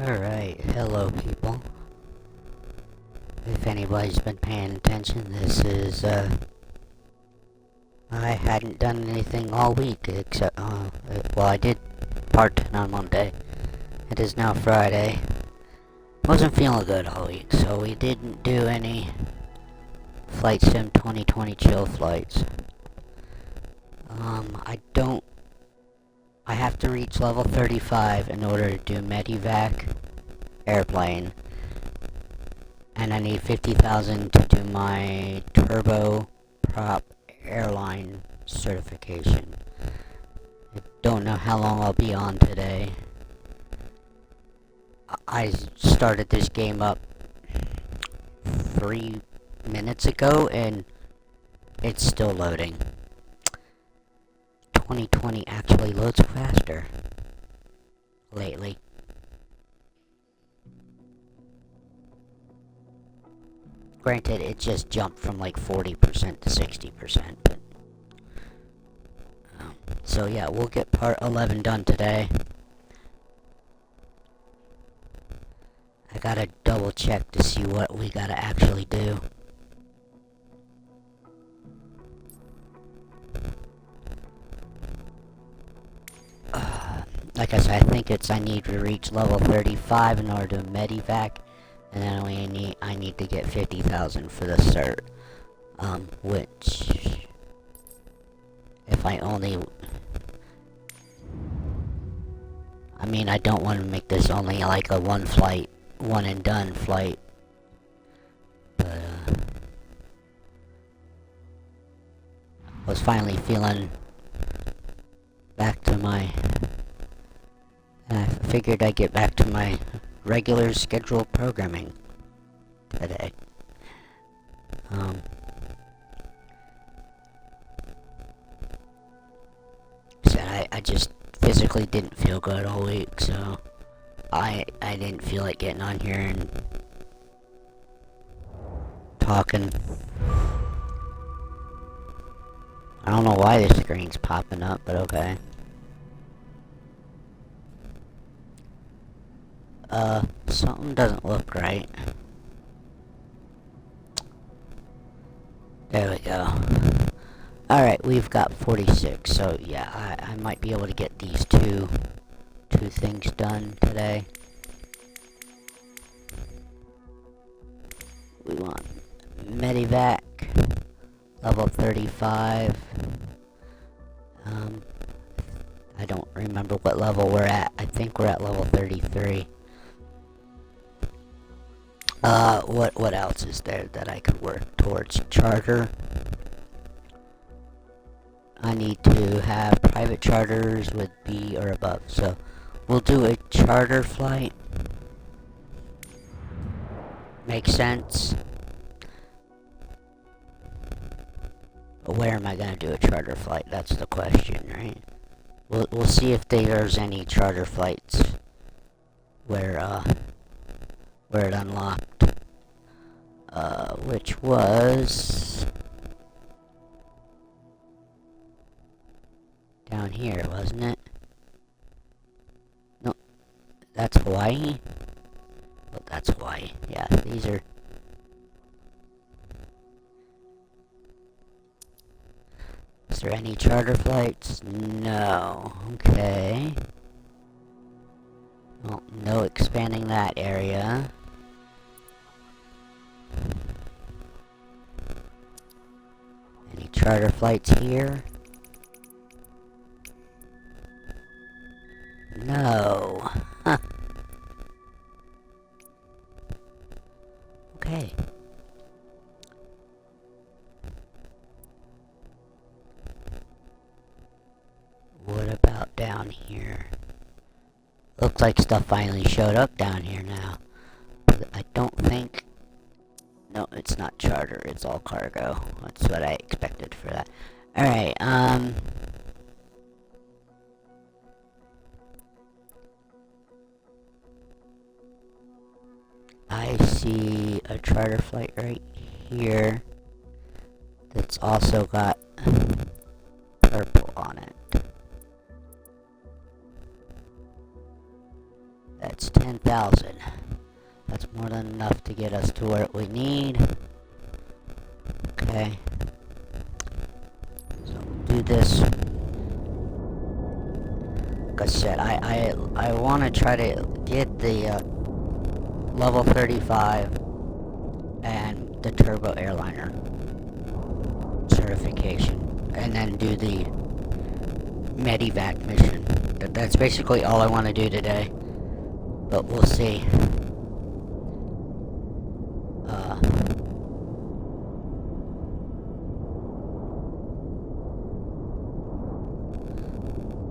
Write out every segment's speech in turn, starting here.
Alright, hello people. If anybody's been paying attention, this is, I hadn't done anything all week, except, well, I did part-time on Monday. It is now Friday. Wasn't feeling good all week, so we didn't do any Flight Sim 2020 chill flights. I have to reach level 35 in order to do Medivac airplane. And I need 50,000 to do my turboprop airline certification. I don't know how long I'll be on today. I started this game up 3 minutes ago and it's still loading. 2020 actually loads faster lately. Granted, it just jumped from like 40% to 60%, but so yeah, we'll get part 11 done today. I gotta double check to see what we gotta actually do. Like I said, I think I need to reach level 35 in order to Medivac, and then I need to get 50,000 for the cert. Which, if I only, I mean, I don't want to make this only like a one and done flight, but, I was finally feeling back to my, I figured I'd get back to my regular scheduled programming today. Said I just physically didn't feel good all week, so I didn't feel like getting on here and talking. I don't know why this screen's popping up, but okay. Something doesn't look right. There we go. Alright, we've got 46, so yeah, I might be able to get these two things done today. We want Medivac, level 35. I don't remember what level we're at. I think we're at level 33. What else is there that I could work towards? Charter. I need to have private charters with B or above, so we'll do a charter flight. Makes sense. But where am I gonna do a charter flight? That's the question, right? We'll see if there's any charter flights where it unlocked. Which was down here, wasn't it? No, that's Hawaii? Oh, that's Hawaii. Yeah, these are... Is there any charter flights? No. Okay. Well, no expanding that area. Any charter flights here? No. Huh. Okay. What about down here? Looks like stuff finally showed up down here now. But I don't think... No, it's not charter, it's all cargo. That's what I expected for that. Alright, I see a charter flight right here that's also got purple on it. That's 10,000. That's more than enough to get us to where we need. Okay. So do this. Like I said, I want to try to get the level 35 and the turbo airliner certification, and then do the medevac mission. That's basically all I want to do today, but we'll see.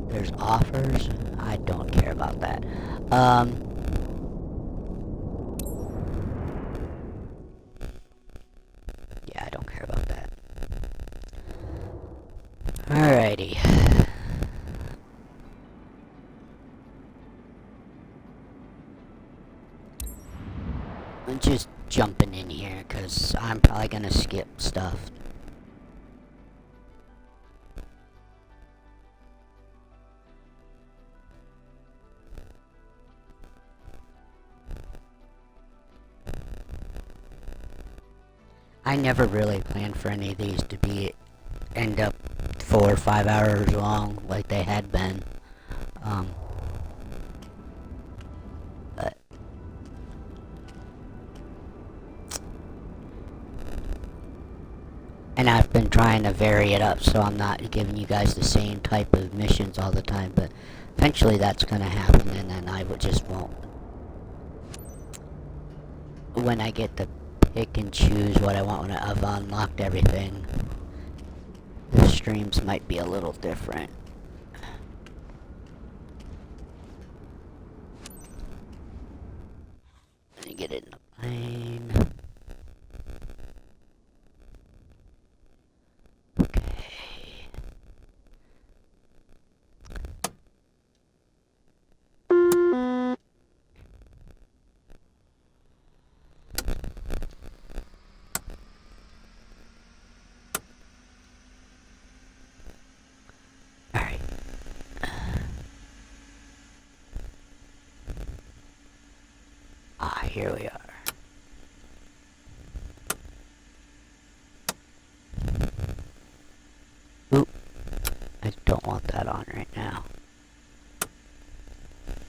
There's offers. I don't care about that. Yeah, I don't care about that. Alrighty. I'm just jumping in here, because I'm probably going to skip stuff. I never really planned for any of these to end up 4 or 5 hours long like they had been. But and I've been trying to vary it up so I'm not giving you guys the same type of missions all the time, but eventually that's gonna happen, and then I just won't. When I get to pick and choose what I want when I've unlocked everything, the streams might be a little different. Let me get in the plane. Okay. Here we are. Oop. I don't want that on right now.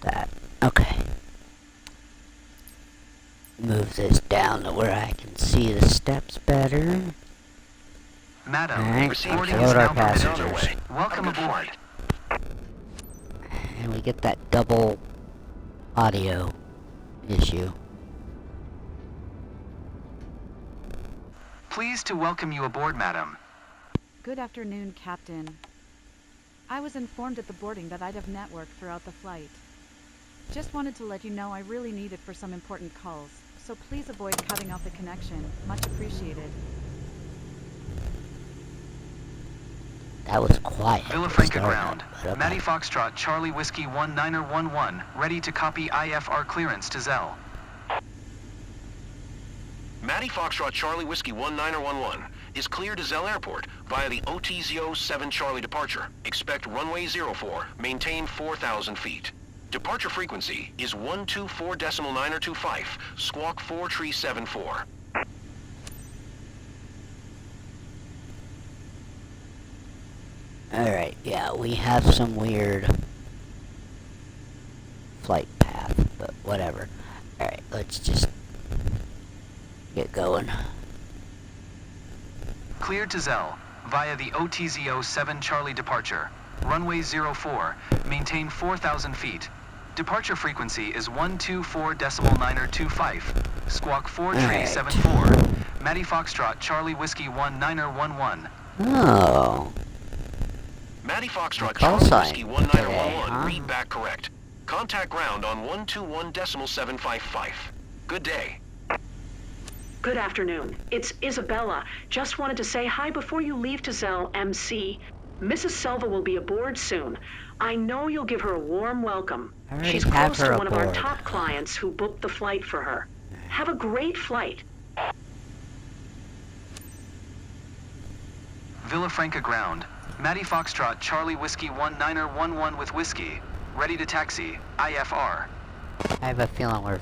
That. Okay. Move this down to where I can see the steps better. Madam, alright, load our passengers. Welcome aboard. And we get that double audio issue. Pleased to welcome you aboard, madam. Good afternoon, Captain. I was informed at the boarding that I'd have network throughout the flight. Just wanted to let you know I really need it for some important calls, so please avoid cutting off the connection. Much appreciated. That was quiet. Villafranca ground. Matty Foxtrot, Charlie Whiskey 1911, ready to copy IFR clearance to Zell. Matty Foxtrot, Charlie Whiskey 1911 is cleared to Zell Airport via the OTZO 7 Charlie departure. Expect runway 04, maintain 4,000 feet. Departure frequency is 124.925, squawk 4374. Alright, yeah, we have some weird flight path, but whatever. Alright, let's just get going. Cleared to Zell via the OTZO 7 Charlie departure. Runway 04, maintain 4,000 feet. Departure frequency is 124.925, squawk 4374. Matty Foxtrot, Charlie Whiskey 1911. Oh. Matty Foxtrot, Call Charlie sign Whiskey 1911, today, huh? read back correct. Contact ground on 121.755. Good day. Good afternoon. It's Isabella. Just wanted to say hi before you leave to Zell, MC. Mrs. Selva will be aboard soon. I know you'll give her a warm welcome. She's close to one of our top clients who booked the flight for her. Have a great flight. Villafranca ground. Matty Foxtrot, Charlie Whiskey 1911 with Whiskey. Ready to taxi. IFR. I have a feeling we're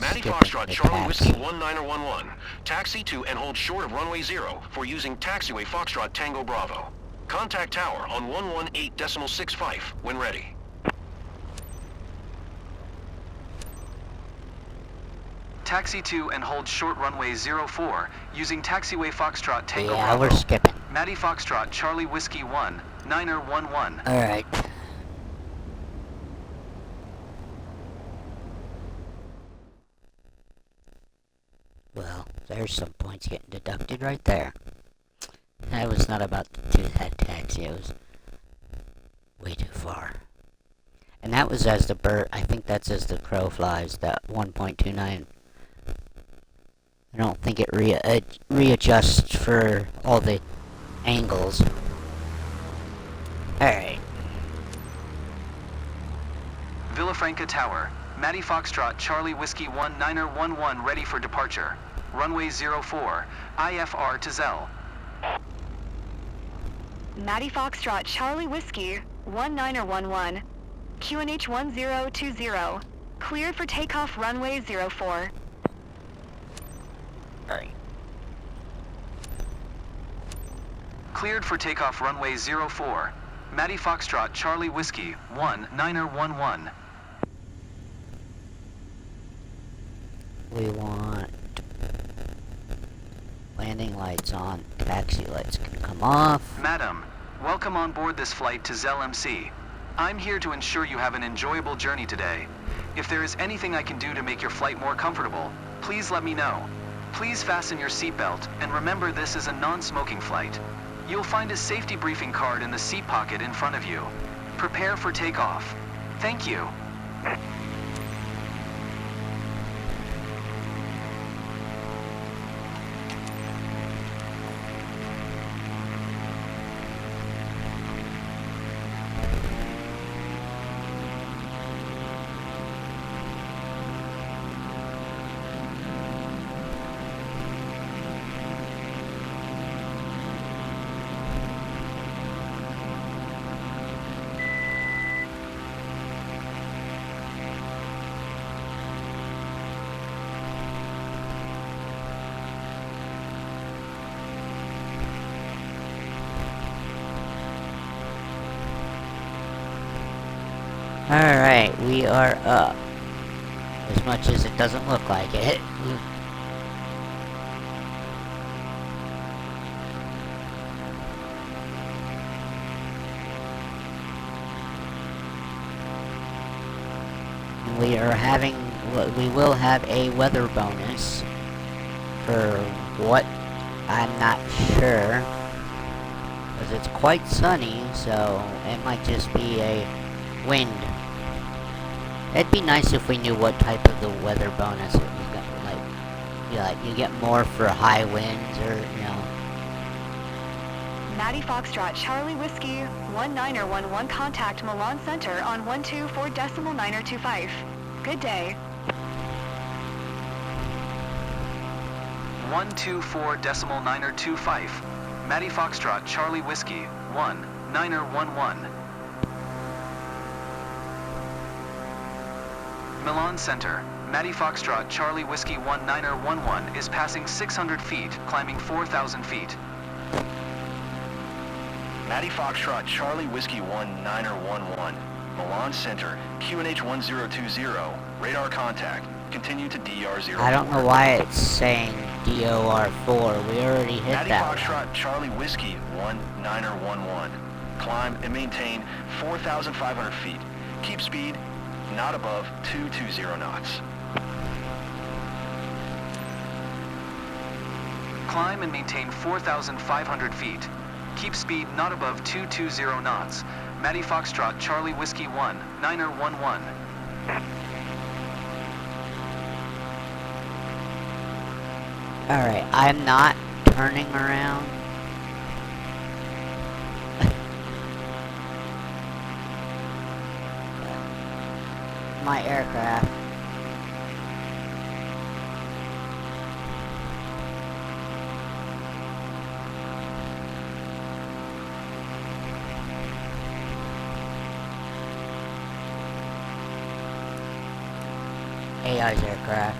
Matty skipping Foxtrot, the Charlie Whiskey taxi. 1911. Taxi to and hold short of runway 0 for using taxiway Foxtrot Tango Bravo. Contact tower on 118.65 when ready. Taxi to and hold short runway 04 using taxiway Foxtrot Tango Yeah, Bravo. we're skipping. Matty Foxtrot, Charlie Whiskey 1, Niner 11. Alright. Well, there's some points getting deducted right there. I was not about to do that taxi. It was way too far. And that was as the bird, I think that's as the crow flies, that 1.29. I don't think it readjusts for all the angles. Alright. Villafranca Tower, Matty Foxtrot, Charlie Whiskey 1, Niner 11 ready for departure. Runway 04, IFR to Zell. Matty Foxtrot, Charlie Whiskey 1911, QNH 1020, cleared for takeoff runway 04. Alright. Cleared for takeoff runway 04. Matty Foxtrot, Charlie Whiskey 1, Niner 11. We want landing lights on, taxi lights can come off. Madam, welcome on board this flight to Zell MC. I'm here to ensure you have an enjoyable journey today. If there is anything I can do to make your flight more comfortable, please let me know. Please fasten your seatbelt, and remember this is a non-smoking flight. You'll find a safety briefing card in the seat pocket in front of you. Prepare for takeoff. Thank you. Alright, we are up. As much as it doesn't look like it. We will have a weather bonus for what I'm not sure, because it's quite sunny, so it might just be a wind. It'd be nice if we knew what type of the weather bonus it was gonna, you get more for high winds, or Matty Foxtrot, Charlie Whiskey 1911, contact Milan Center on 124.925. Good day. 124.925. Matty Foxtrot, Charlie Whiskey 1, Niner 11. Milan Center, Matty Foxtrot, Charlie Whiskey 1, Niner 11 is passing 600 feet, climbing 4,000 feet. Matty Foxtrot, Charlie Whiskey 1, Niner 11. Milan Center, QNH 1020. Radar contact. Continue to DR04. I don't know why it's saying DOR4. We already hit Matty that Foxtrot, one. Charlie Whiskey 1, Niner 11. Climb and maintain 4,500 feet. Keep speed not above 220 knots. Climb and maintain 4,500 feet. Keep speed not above 220 knots. Matty Foxtrot, Charlie Whiskey 1, Niner 11. Alright, I'm not turning around. My aircraft. AI's aircraft.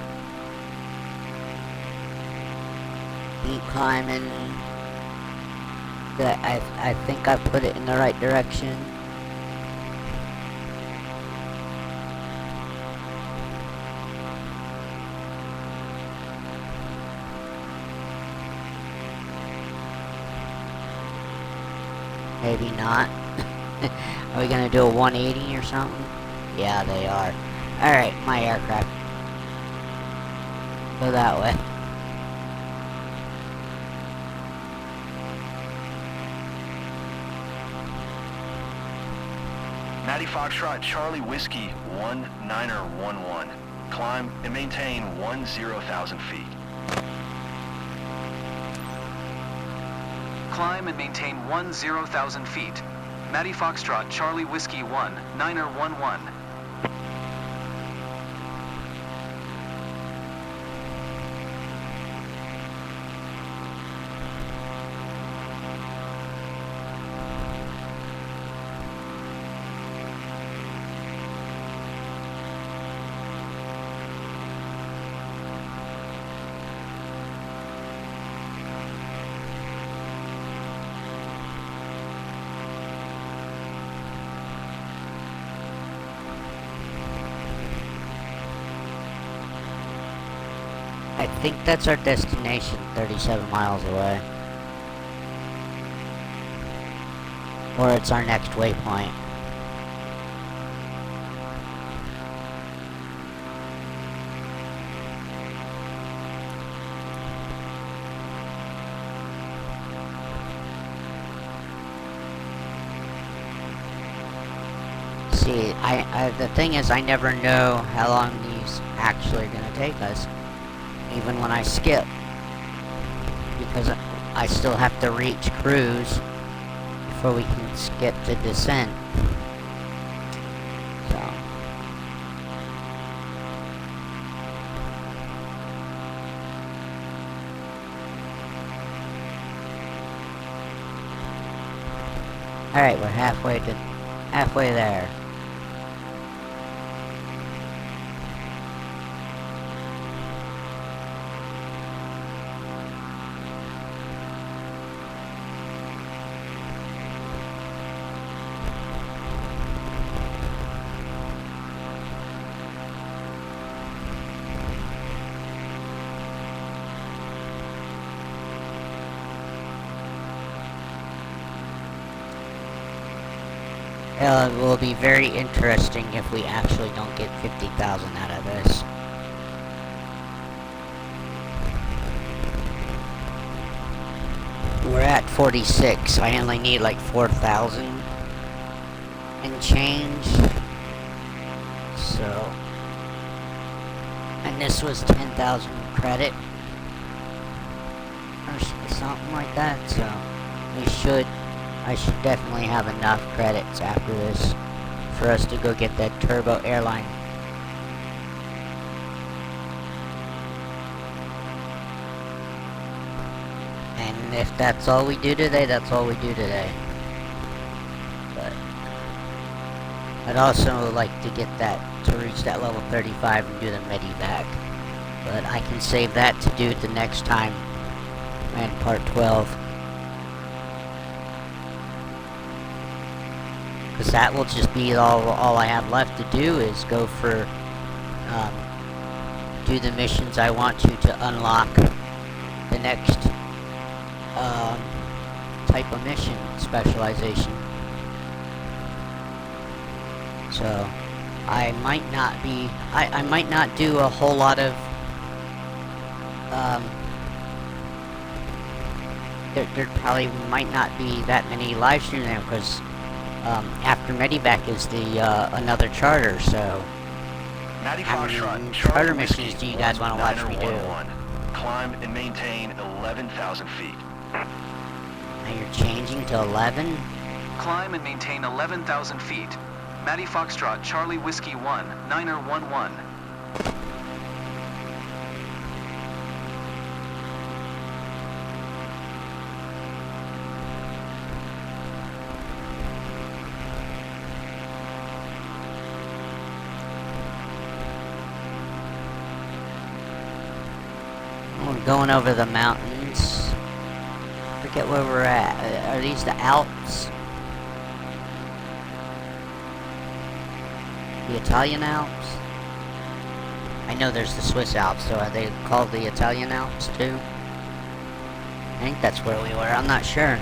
Keep climbing. I think I put it in the right direction. Maybe not. Are we gonna do a 180 or something? Yeah, they are. Alright, my aircraft. Go that way. Natty Foxtrot, Charlie Whiskey 1911. Climb and maintain 10,000 feet. Climb and maintain 10,000 feet. Matty Foxtrot, Charlie Whiskey 1911. I think that's our destination, 37 miles away. Or it's our next waypoint. See, the thing is, I never know how long these actually are gonna take us. Even when I skip, because I still have to reach cruise before we can skip to descent. So alright, we're halfway there. It will be very interesting if we actually don't get 50,000 out of this. We're at 46, I only need like 4,000 and change. So, and this was 10,000 credit or something like that, so I should definitely have enough credits after this for us to go get that turbo airline. And if that's all we do today, that's all we do today. But I'd also like to get that, to reach that level 35 and do the medevac. But I can save that to do the next time in part 12. Because that will just be all I have left to do is go for, do the missions I want to unlock the next, type of mission specialization. So, I might not be, I might not do a whole lot of, there probably might not be that many live streams there, because after medevac is the another charter, so how many charter missions do you guys want to watch me do? Climb and maintain 11,000 feet. Now you're changing to 11? Climb and maintain 11,000 feet. Matty Foxtrot, Charlie Whiskey 1911. going over the mountains. Forget where we're at. Are these the Alps? The Italian Alps? I know there's the Swiss Alps, so are they called the Italian Alps too? I think that's where we were, I'm not sure.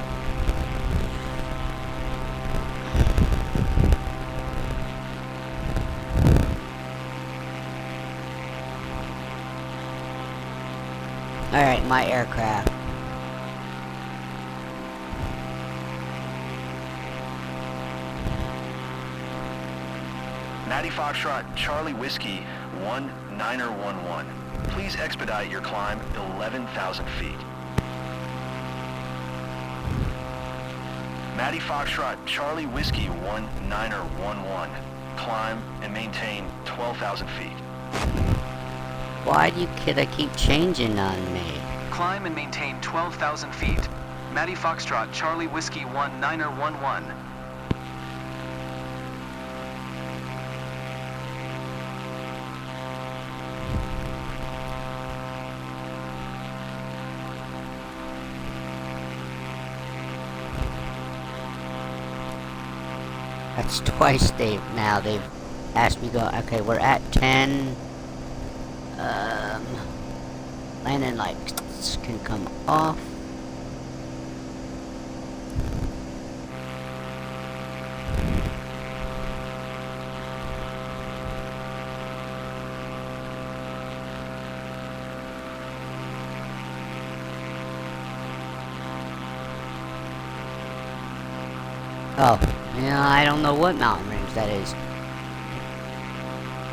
Alright, my aircraft. Matty Foxtrot, Charlie Whiskey, 1911. Please expedite your climb 11,000 feet. Matty Foxtrot, Charlie Whiskey, 1911. Climb and maintain 12,000 feet. Why do you keep changing on me? Climb and maintain 12,000 feet. Matty Foxtrot, Charlie Whiskey 1911. That's twice they've asked me to go. Okay, we're at 10. Landing lights can come off. Oh, yeah, I don't know what mountain range that is.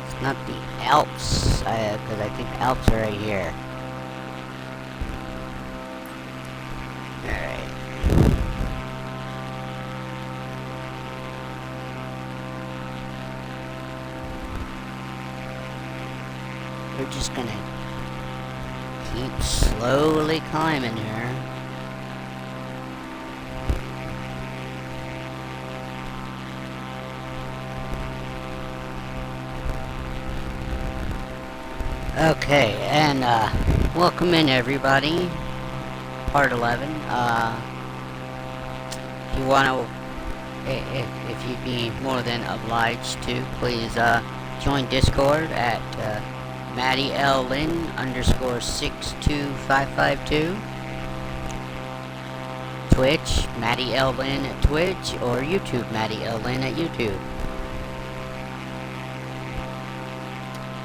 It's not the Alps, because I think the Alps are right here. Alright. We're just gonna keep slowly climbing here. Okay, and welcome in everybody. Part 11. If you wanna, if you'd be more than obliged to, please join Discord at MattyLLyn_62552. Twitch, MattyLLyn at Twitch, or YouTube, MattyLLyn at YouTube.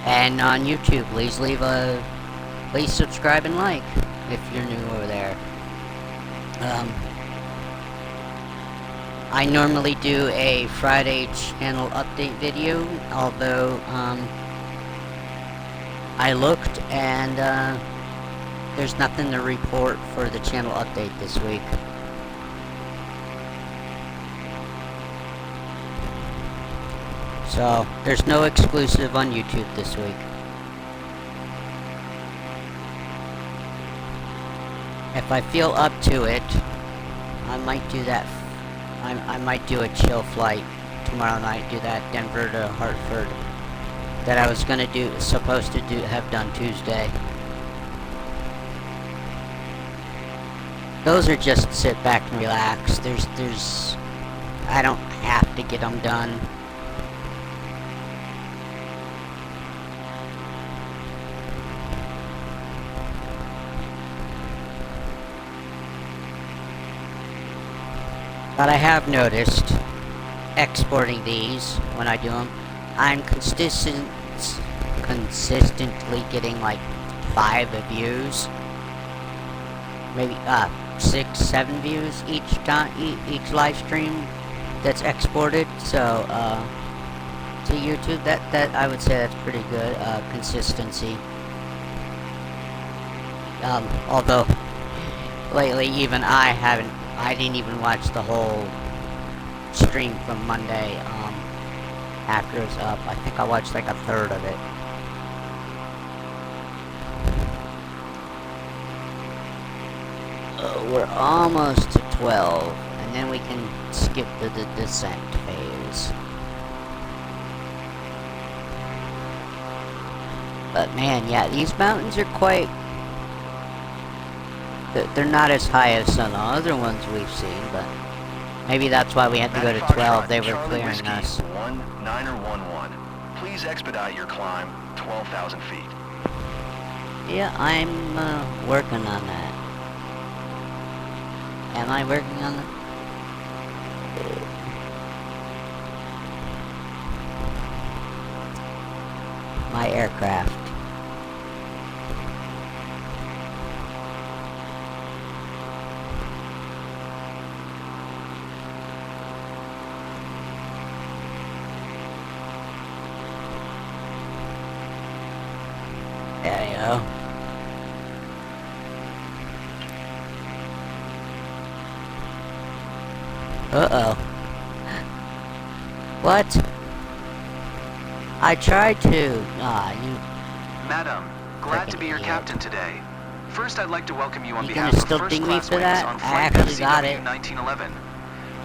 And on YouTube, please subscribe and like if you're new over there. I normally do a Friday channel update video, although I looked and there's nothing to report for the channel update this week. So, there's no exclusive on YouTube this week. If I feel up to it, I might do that. I might do a chill flight tomorrow night. Do that Denver to Hartford that I was supposed to have done Tuesday. Those are just sit back and relax. I don't have to get them done. But I have noticed, exporting these, when I do them, I'm consistently getting like 5 views. Maybe 6, 7 views each time, each live stream that's exported. So, to YouTube, that I would say that's pretty good, consistency. Although, lately even I didn't even watch the whole stream from Monday, after it was up. I think I watched like a third of it. We're almost to 12, and then we can skip the descent phase. But man, yeah, these mountains are quite They're not as high as some other ones we've seen, but maybe that's why we had to go to 12. They were Charlie clearing Whiskey, us. 1911. Please expedite your climb 12,000 feet. Yeah, I'm working on that. Am I working on that? My aircraft. There you go. Uh-oh. What? I tried to. Madam, glad to be your Frickin' captain today. First, I'd like to welcome you on You behalf gonna of still First ding me Class for Wings that? on I Flight actually got FCW it. 1911.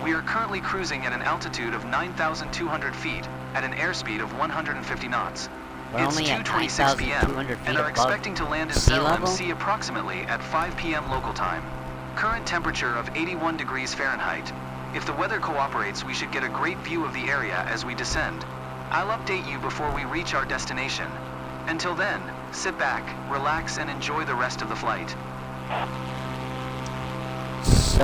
We are currently cruising at an altitude of 9,200 feet at an airspeed of 150 knots. We're It's only at 2:26 p.m. 9,200 feet and are above expecting to land in sea Zell level? MC approximately at 5 p.m. local time. Current temperature of 81 degrees Fahrenheit. If the weather cooperates, we should get a great view of the area as we descend. I'll update you before we reach our destination. Until then, sit back, relax, and enjoy the rest of the flight. So,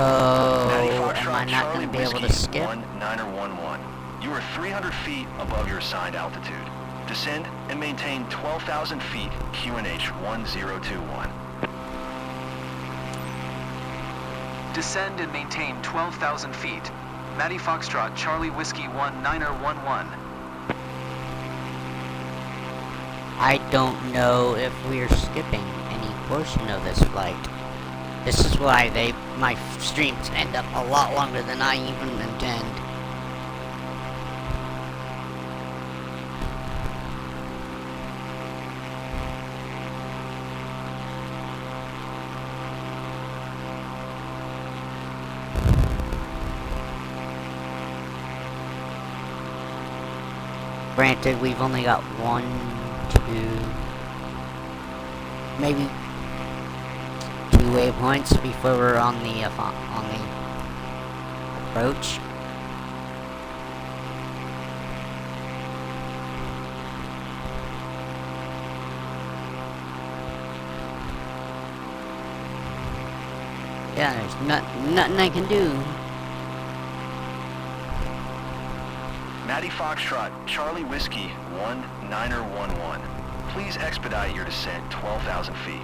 Natty am Foxtrot, I not Charlie going to be able to Whiskey, skip? 1911. You are 300 feet above your assigned altitude. Descend and maintain 12,000 feet QNH 1021. Descend and maintain 12,000 feet. Matty Foxtrot, Charlie Whiskey 1911. I don't know if we're skipping any portion of this flight. This is why my streams end up a lot longer than I even intend. Granted, we've only got 1, 2, maybe 2 waypoints before we're on the approach. Yeah, there's nothing I can do. Matty Foxtrot, Charlie Whiskey 1911. Please expedite your descent 12,000 feet.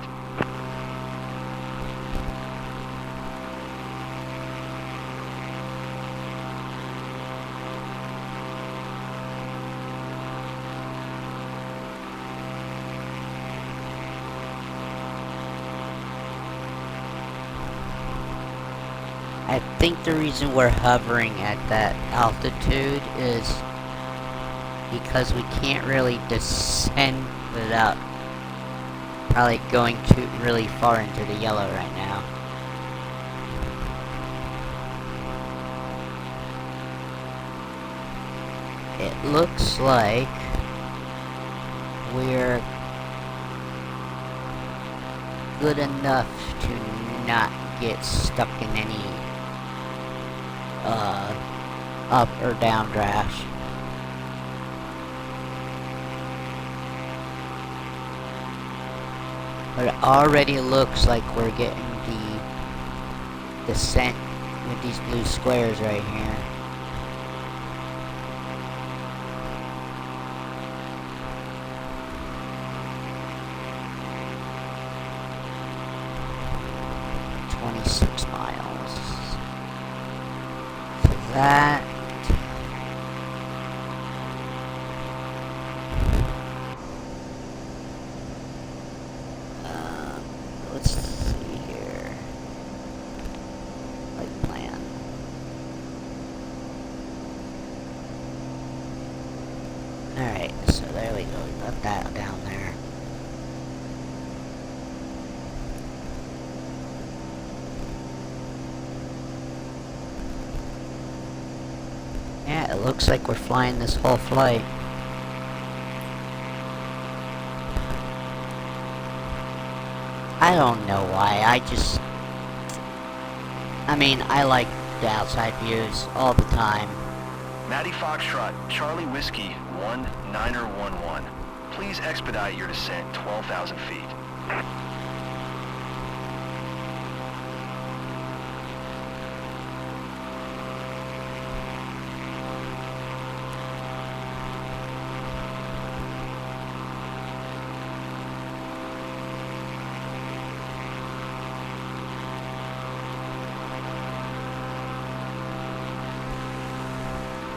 I think the reason we're hovering at that altitude is because we can't really descend without probably going too really far into the yellow right now. It looks like we're good enough to not get stuck in any up or down draft. But it already looks like we're getting the descent with these blue squares right here. $26 miles. So that. Let's see here. Flight plan. Alright, so there we go. We got that down there. Yeah, it looks like we're flying this whole flight. I don't know why, I just I mean, I like the outside views all the time. Matty Foxtrot, Charlie Whiskey 19er11. Please expedite your descent 12,000 feet.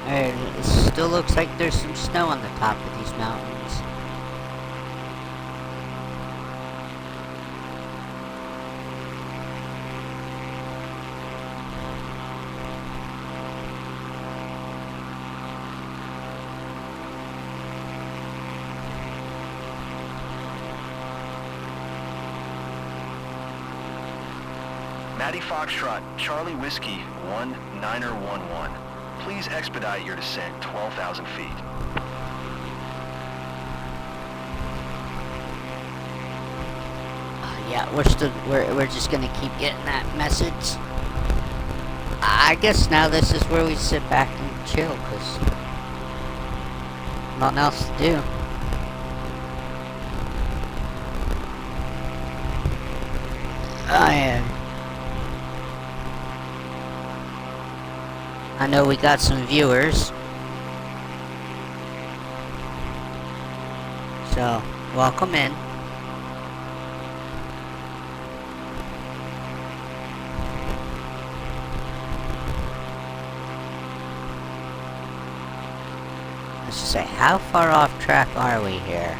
It still looks like there's some snow on the top of these mountains. Matty Foxtrot, Charlie Whiskey 19er11. Please expedite your descent 12,000 feet. Yeah, we're just gonna keep getting that message. I guess now this is where we sit back and chill, cause nothing else to do. I know we got some viewers. So, welcome in. Let's just say, how far off track are we here?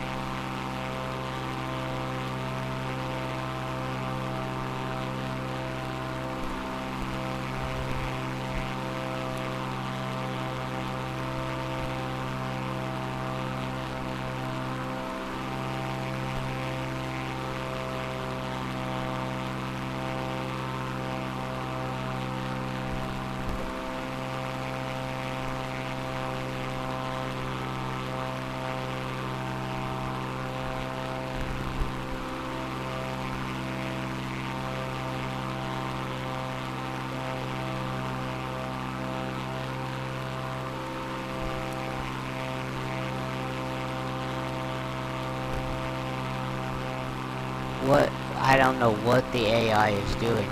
What? I don't know what the AI is doing.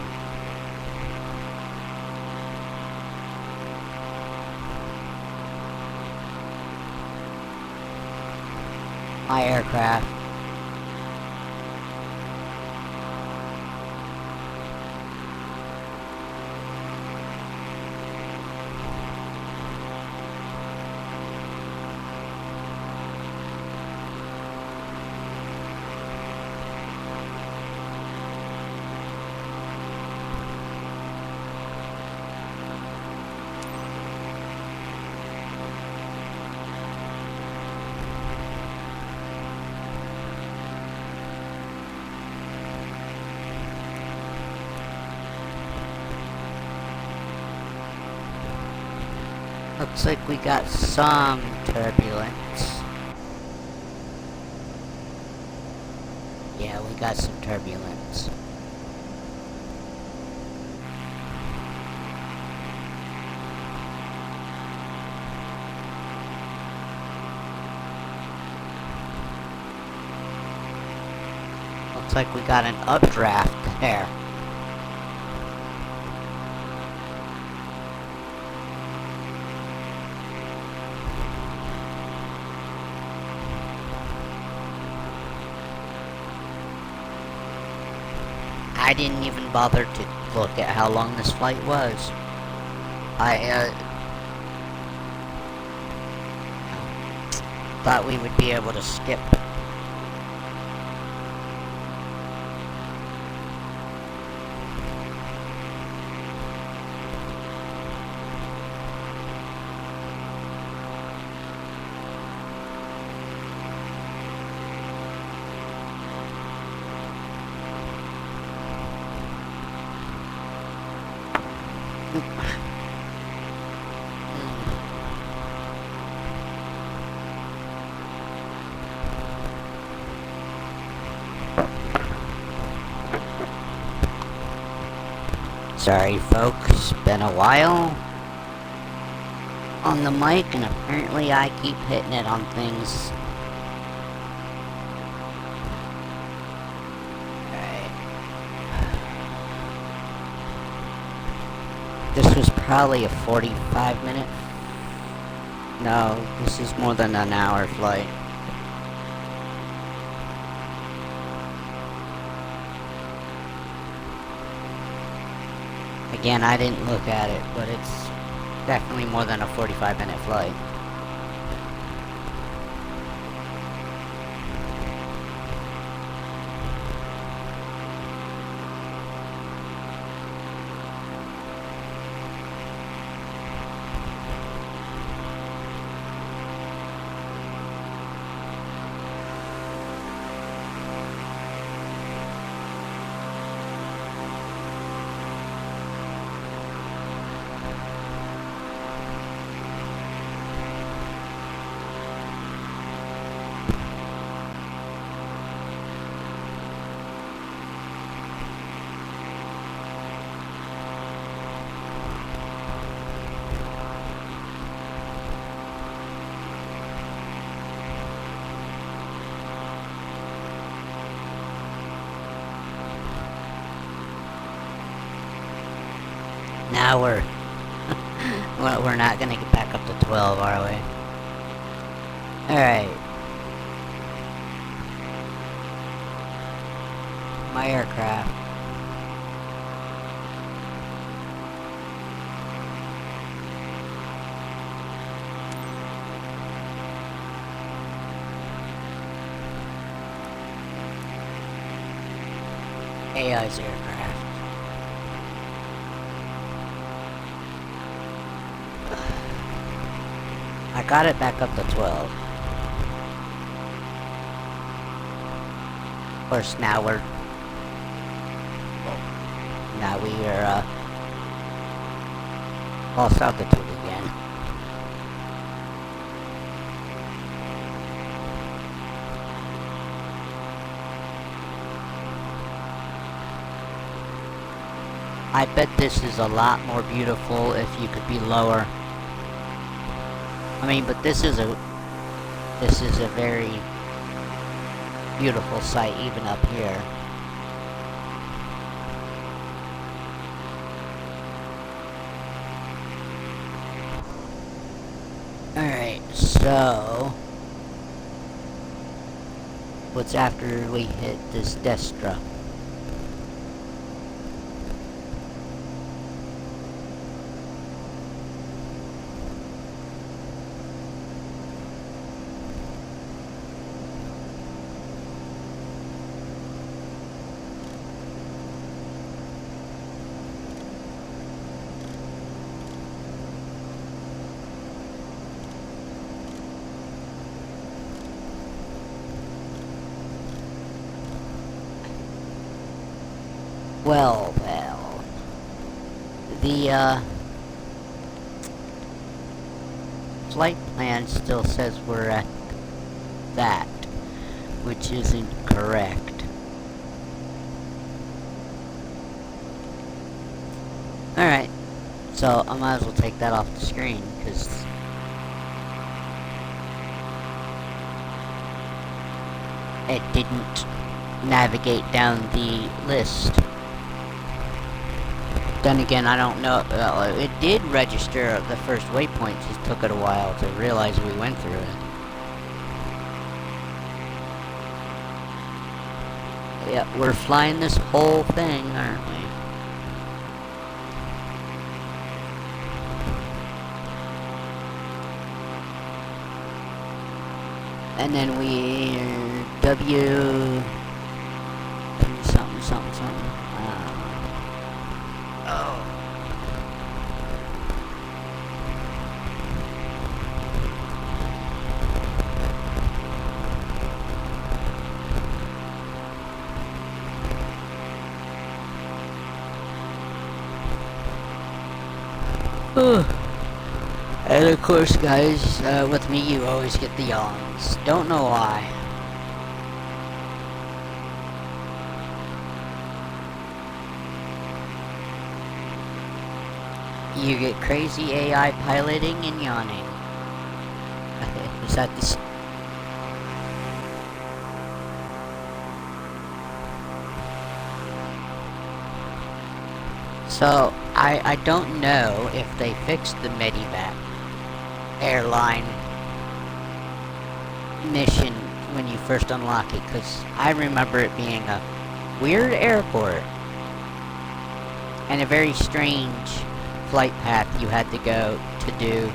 My aircraft. Looks like we got some turbulence. Yeah, we got some turbulence. Looks like we got an updraft there. I didn't even bother to look at how long this flight was. Thought we would be able to skip. Sorry folks, been a while on the mic and apparently I keep hitting it on things. Alright. This was probably a 45-minute. No, this is more than an hour flight. Again, I didn't look at it, but it's definitely more than a 45-minute flight. Now we're we're not gonna get back up to 12, are we? Alright. My aircraft. AI's aircraft. I got it back up to 12. Of course, now we are false altitude again. I bet this is a lot more beautiful if you could be lower. I mean, but this is a very beautiful sight even up here. Alright, so what's after we hit this Destra? Well, the flight plan still says we're at that, which isn't correct. Alright, so I might as well take that off the screen, because it didn't navigate down the list. Then again, I don't know. It did register the first waypoint, just took it a while to realize we went through it. Yeah, we're flying this whole thing, aren't we? And then we're W something something something. And of course, guys, with me you always get the yawns. Don't know why. You get crazy AI piloting and yawning. Is that the... So, I don't know if they fixed the Medivac airline mission when you first unlock it, because I remember it being a weird airport and a very strange flight path you had to go to do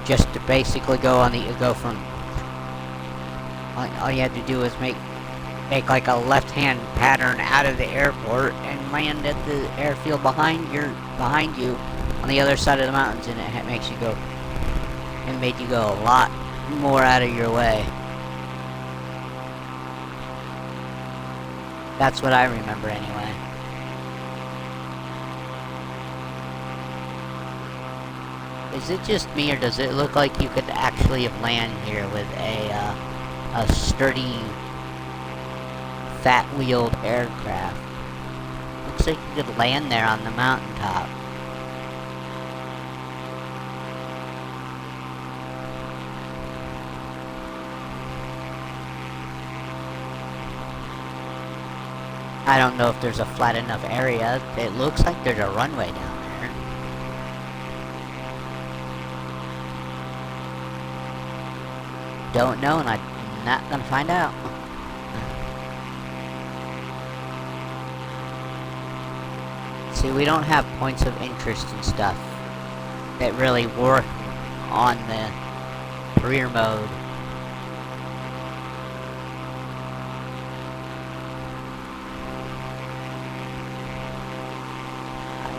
just to basically go from all you had to do was make like a left-hand pattern out of the airport and land at the airfield behind you on the other side of the mountains, and it makes you go, it made you go a lot more out of your way. That's what I remember anyway. Is it just me, or does it look like you could actually land here with a sturdy, fat-wheeled aircraft? Looks like you could land there on the mountaintop. I don't know if there's a flat enough area. It looks like there's a runway down there. Don't know, and I'm not gonna find out. See, we don't have points of interest and stuff that really work on the career mode.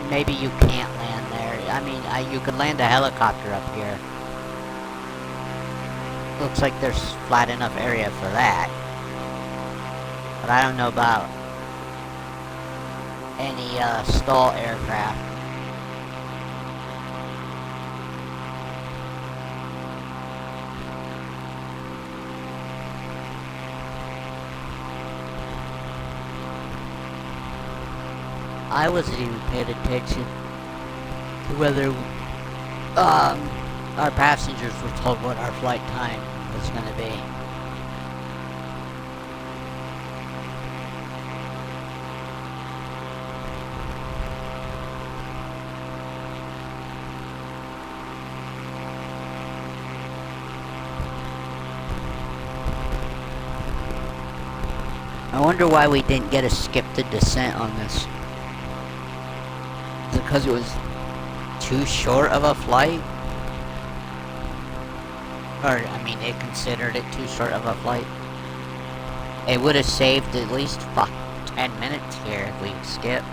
Maybe you can't land there. I mean, you could land a helicopter up here. Looks like there's flat enough area for that. But I don't know about any stall aircraft. I wasn't even paying attention to whether our passengers were told what our flight time was going to be. I wonder why we didn't get a skip to descent on this. Is it because it was too short of a flight? Or, I mean, it considered it too short of a flight. It would have saved at least 10 minutes here if we skipped.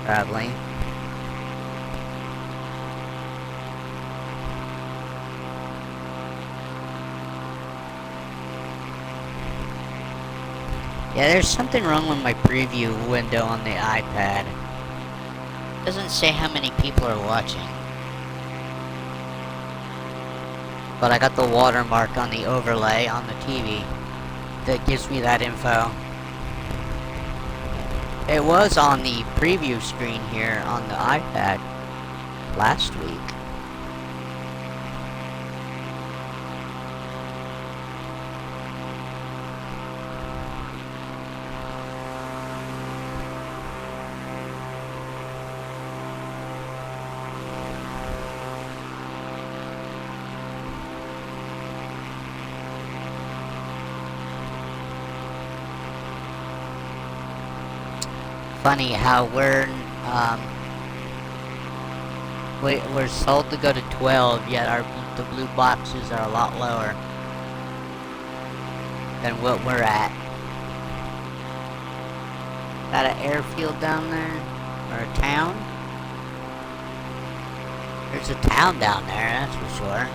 Probably. Yeah, there's something wrong with my preview window on the iPad. It doesn't say how many people are watching. But I got the watermark on the overlay on the TV that gives me that info. It was on the preview screen here on the iPad last week. Funny how we're sold to go to 12, yet the blue boxes are a lot lower than what we're at. Got an airfield down there, or a town? There's a town down there, that's for sure.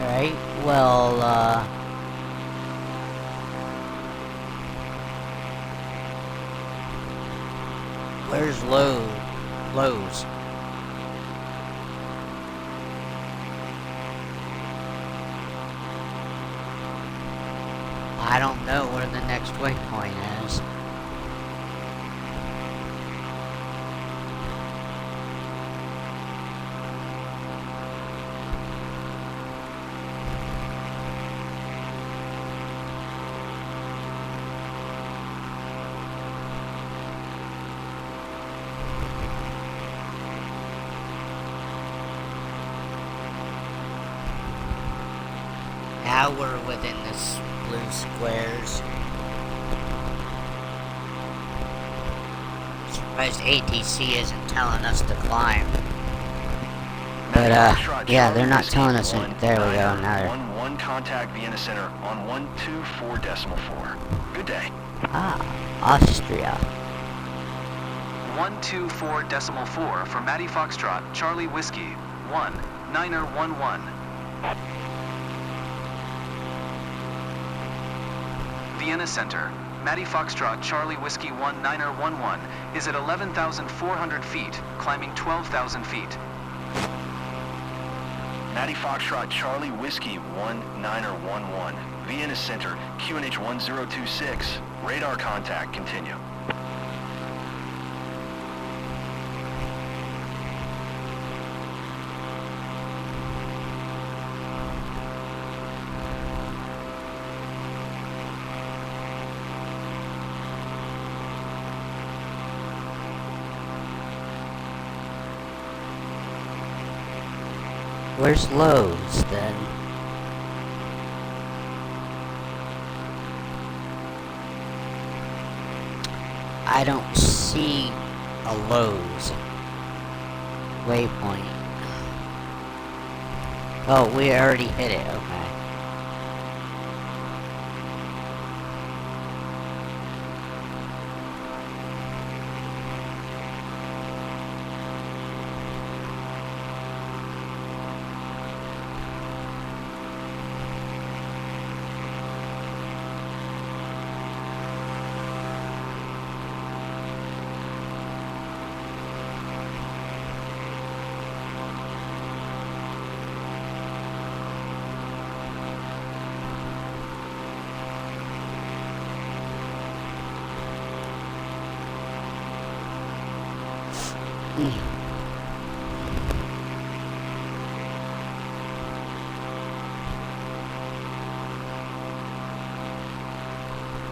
Alright, well, where's Lowe's? I don't know where the next waypoint is. Now we're within this blue squares. Surprised ATC isn't telling us to climb. But yeah, they're not telling us. There we go. Now they're 11 contact Vienna Center on 124.4. Good day. Austria. 124.4 for Matty Foxtrot, Charlie Whiskey, 1911. Vienna Center, Matty Foxtrot, Charlie Whiskey 1911 is at 11,400 feet, climbing 12,000 feet. Matty Foxtrot, Charlie Whiskey 1911. Vienna Center, QNH 1026. Radar contact, continue. Where's Lowe's then? I don't see a Lowe's waypoint. Oh, we already hit it, okay.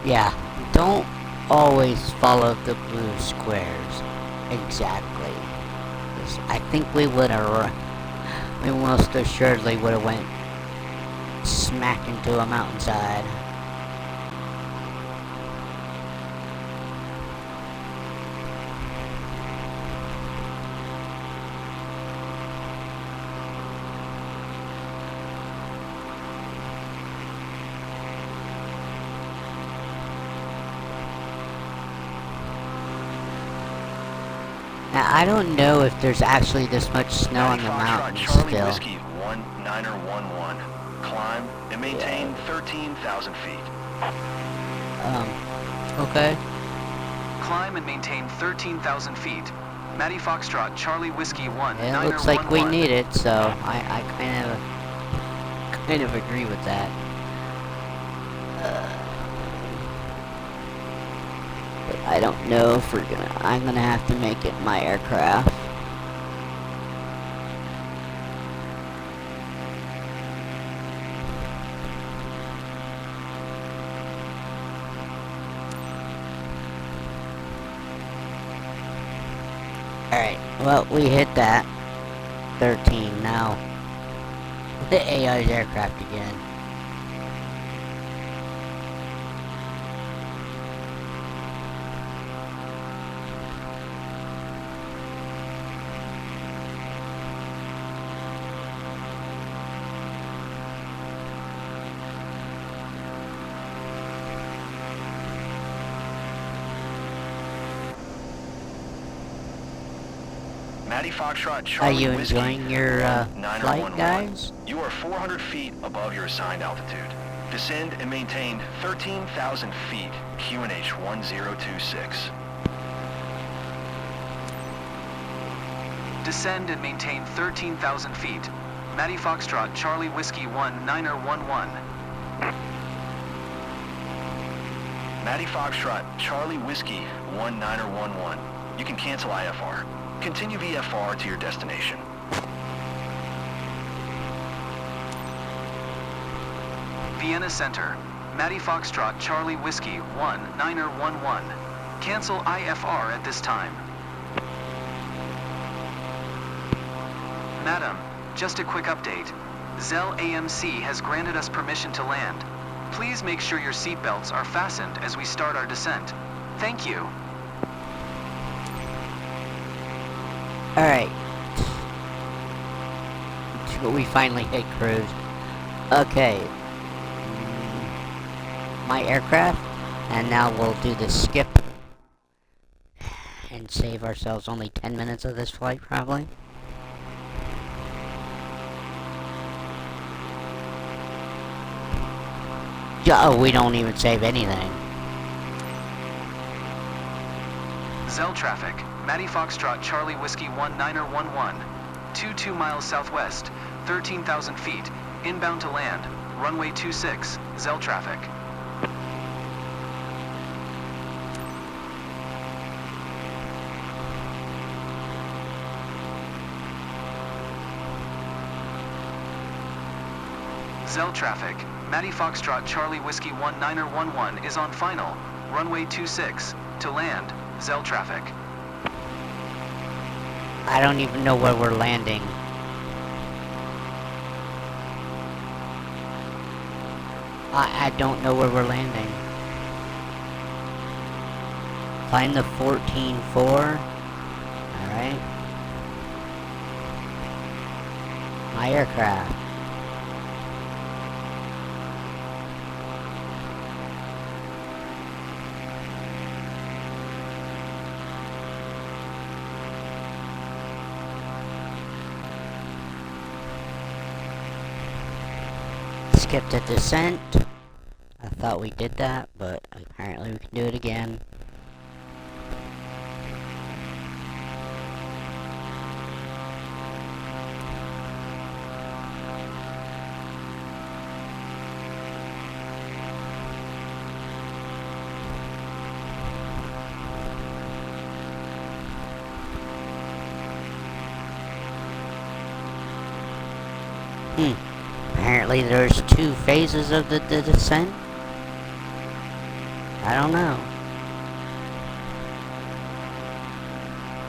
Yeah, don't always follow the blue squares exactly. 'Cause I think we most assuredly would have went smack into a mountainside. Now, I don't know if there's actually this much snow on the mountains Charlie still. Whiskey 1911. Climb and maintain 13,000 feet. Okay. Climb and maintain 13,000 feet. Matty Foxtrot, Charlie Whiskey 1. It looks like we need it, so I kind of agree with that. But I don't know if I'm gonna have to make it my aircraft. Alright, well, we hit that. 13, now. The AI's aircraft again. Maddie Foxtrot, Are Charlie you Whiskey, enjoying your Niner flight, 11. guys? You are 400 feet above your assigned altitude. Descend and maintain 13,000 feet, QNH 1026. Descend and maintain 13,000 feet. Maddie Foxtrot, Charlie Whiskey 1911. Maddie Foxtrot, Charlie Whiskey 1911. You can cancel IFR. Continue VFR to your destination. Vienna Center. Maddie Foxtrot, Charlie Whiskey 1911. Cancel IFR at this time. Madam, just a quick update. Zell AMC has granted us permission to land. Please make sure your seatbelts are fastened as we start our descent. Thank you. Alright. We finally hit cruise. Okay. My aircraft. And now we'll do the skip. And save ourselves only 10 minutes of this flight, probably. Oh, we don't even save anything. Zell traffic. Maddie Foxtrot, Charlie Whiskey 1911. 22 miles southwest, 13,000 feet. Inbound to land. Runway 26. Zell traffic. Zell traffic. Maddie Foxtrot, Charlie Whiskey 1911 is on final. Runway 26. To land. Zell traffic. I don't even know where we're landing. I don't know where we're landing. Find the 14-4. Alright. My aircraft. Skipped a descent. I thought we did that, but apparently we can do it again. Apparently there's 2 phases of the descent. I don't know.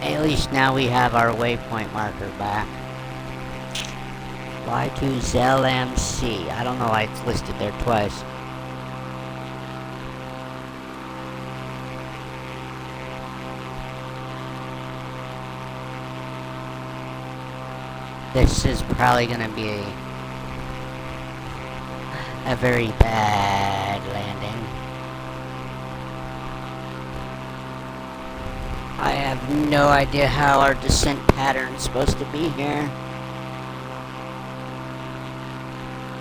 At least now we have our waypoint marker back. Fly to Zell MC. I don't know why it's listed there twice. This is probably gonna be a very bad landing. I have no idea how our descent pattern is supposed to be here.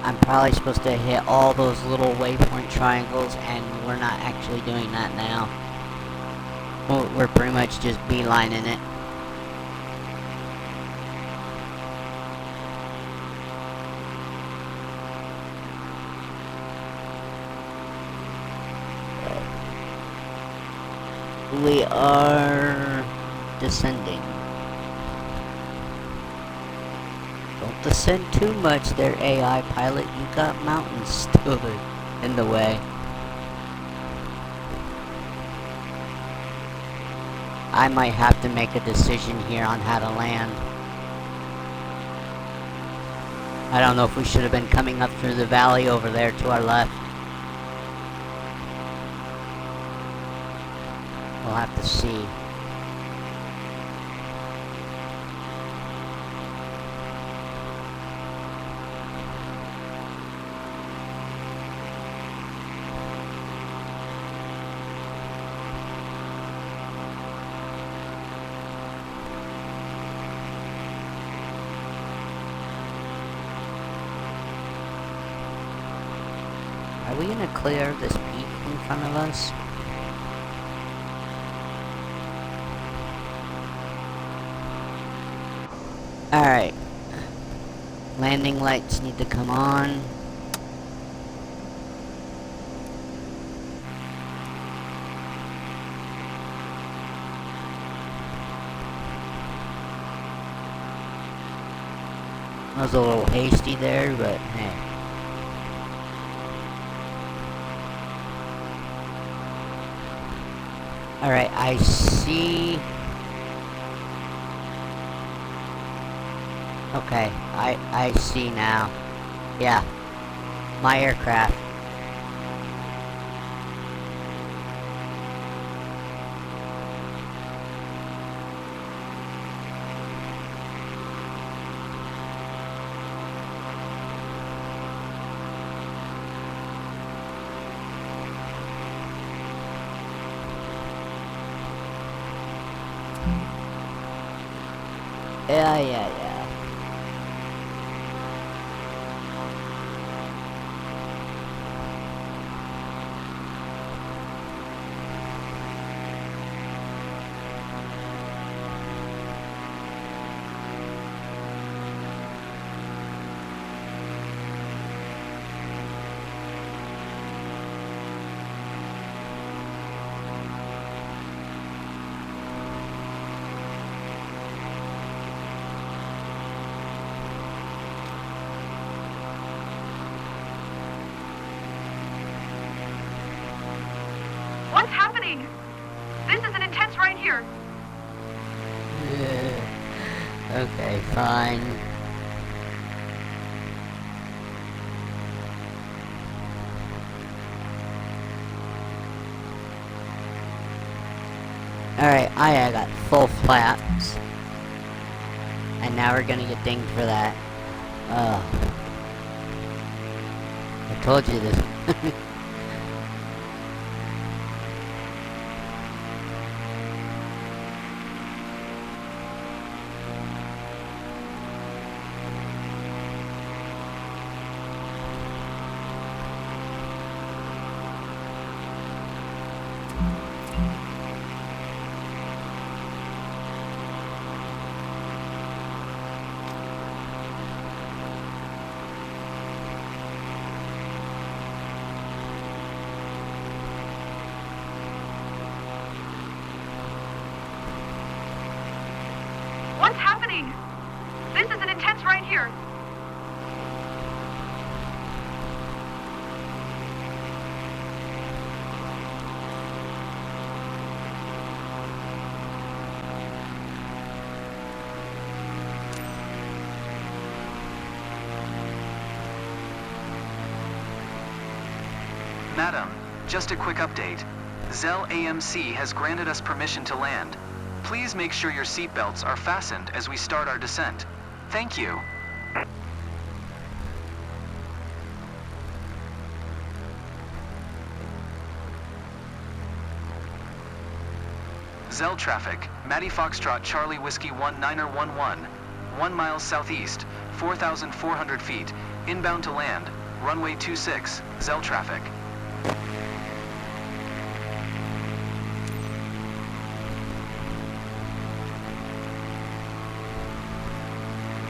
I'm probably supposed to hit all those little waypoint triangles, and we're not actually doing that now. We're pretty much just beelining it. We are descending. Don't descend too much there, AI pilot. You got mountains still in the way. I might have to make a decision here on how to land. I don't know if we should have been coming up through the valley over there to our left. We'll have to see. Are we gonna clear this peak in front of us? Alright. Landing lights need to come on. I was a little hasty there, but hey. Alright, I see... Okay, I see now. Yeah. My aircraft. Yeah. What's happening? This is an intense right here. Okay, fine. Alright, I got full flaps. And now we're gonna get dinged for that. I told you this. What's happening? This is an intense right here. Madam, just a quick update. Zell AMC has granted us permission to land. Please make sure your seatbelts are fastened as we start our descent. Thank you. Zell traffic, Matty Foxtrot Charlie Whiskey 1911, 1 mile southeast, 4,400 feet, inbound to land, runway 26, Zell traffic.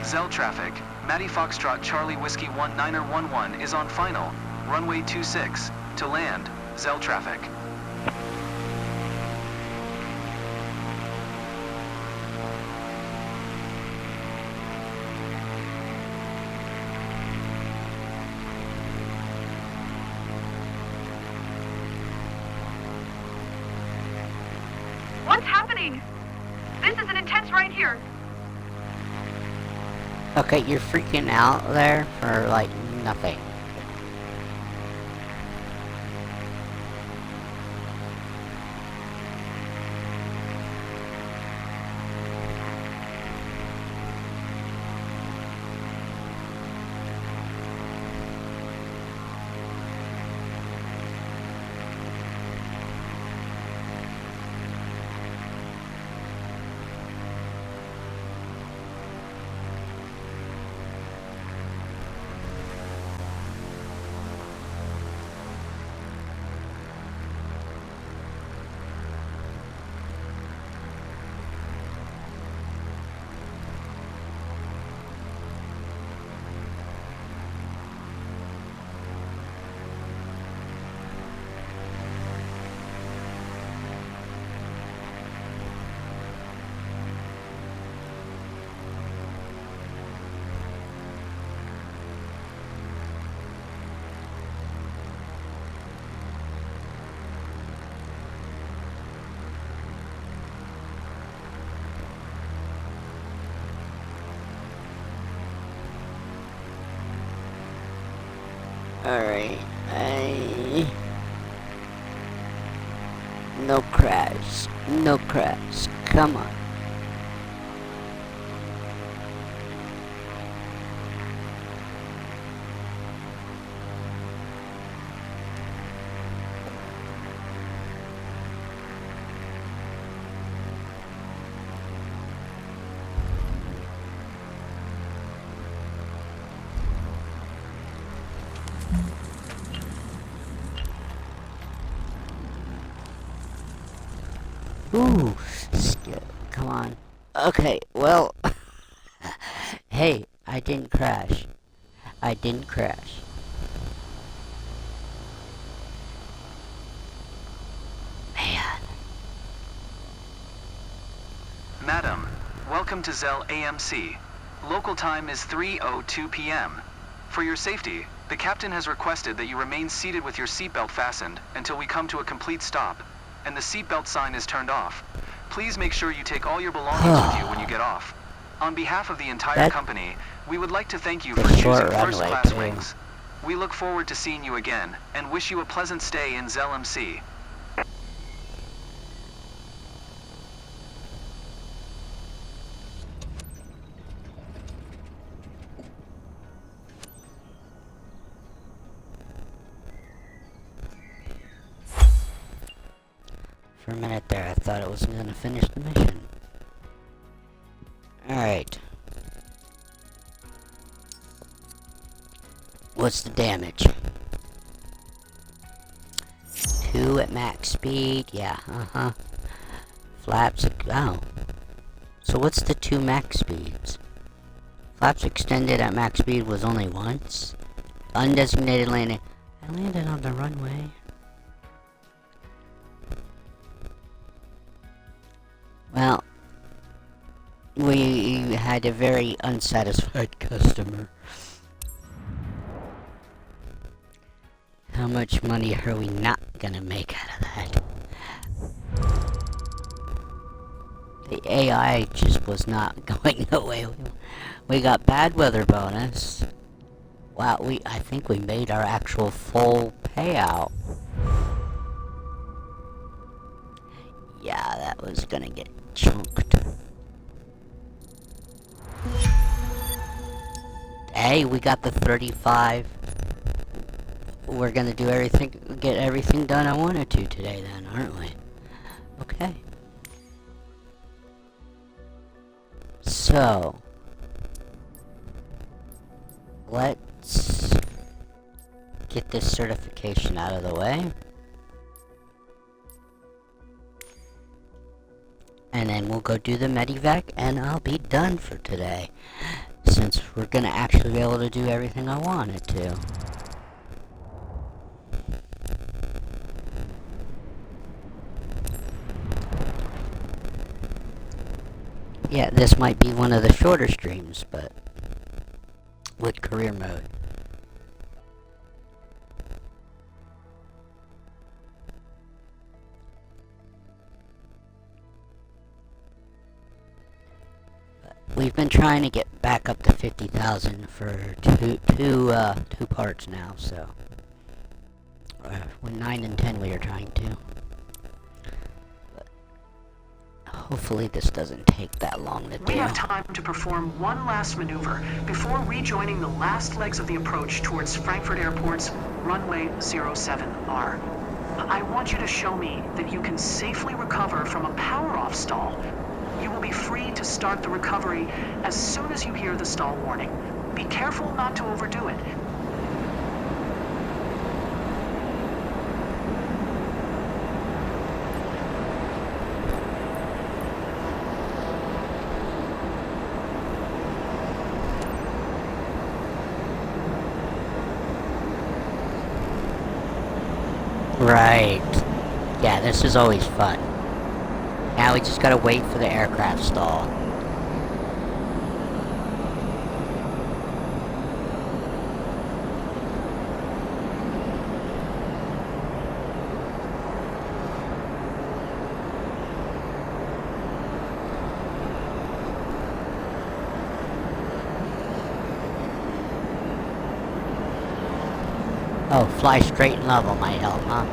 Zell traffic, Matty Foxtrot Charlie Whiskey 1911 is on final, runway 26, to land, Zell traffic. What's happening? This is an intense right here. Okay, you're freaking out there for, like, nothing. Alright, no crash. No crash. Come on. Ooh, skip. Come on. Okay, well, hey, I didn't crash. I didn't crash. Man. Madam, welcome to Zell AMC. Local time is 3:02 p.m. For your safety, the captain has requested that you remain seated with your seatbelt fastened until we come to a complete stop, and the seatbelt sign is turned off. Please make sure you take all your belongings with you when you get off. On behalf of the entire company, we would like to thank you for choosing first-class wings. We look forward to seeing you again, and wish you a pleasant stay in Zell MC. For a minute there, I thought it was gonna finish the mission. Alright. What's the damage? 2 at max speed, yeah, Flaps, oh. So what's the 2 max speeds? Flaps extended at max speed was only once. Undesignated landing. I landed on the runway. Well, we had a very unsatisfied customer. How much money are we not gonna make out of that? The AI just was not going the way we got bad weather bonus. Wow, I think we made our actual full payout. Yeah, that was gonna get chunked. Hey, we got the 35. We're gonna do everything, get everything done I wanted to today then, aren't we? Okay. So, let's get this certification out of the way. And then we'll go do the medevac, and I'll be done for today. Since we're gonna actually be able to do everything I wanted to. Yeah, this might be one of the shorter streams, but with career mode. We've been trying to get back up to 50,000 for two parts now, so with 9 and 10 we are trying to. But hopefully this doesn't take that long to do. We have time to perform one last maneuver before rejoining the last legs of the approach towards Frankfurt Airport's runway 07R. I want you to show me that you can safely recover from a power-off stall. You will be free to start the recovery as soon as you hear the stall warning. Be careful not to overdo it. Right. Yeah, this is always fun. Now we just gotta wait for the aircraft stall. Oh, fly straight and level might help, huh?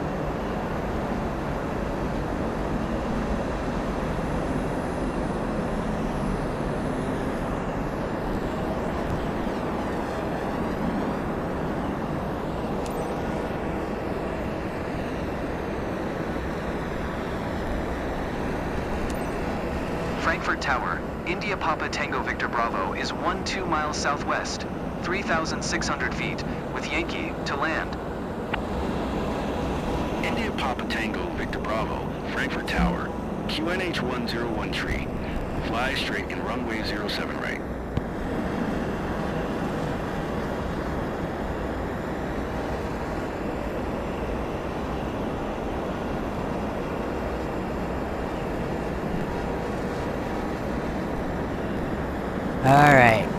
Frankfurt Tower, India Papa Tango Victor Bravo is 12 miles southwest, 3,600 feet, with Yankee to land. India Papa Tango Victor Bravo, Frankfurt Tower, QNH 101 fly straight in runway 07 right. Alright.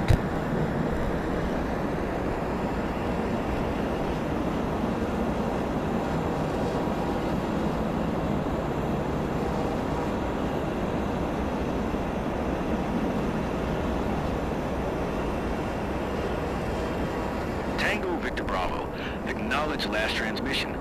Tango Victor Bravo, acknowledge last transmission.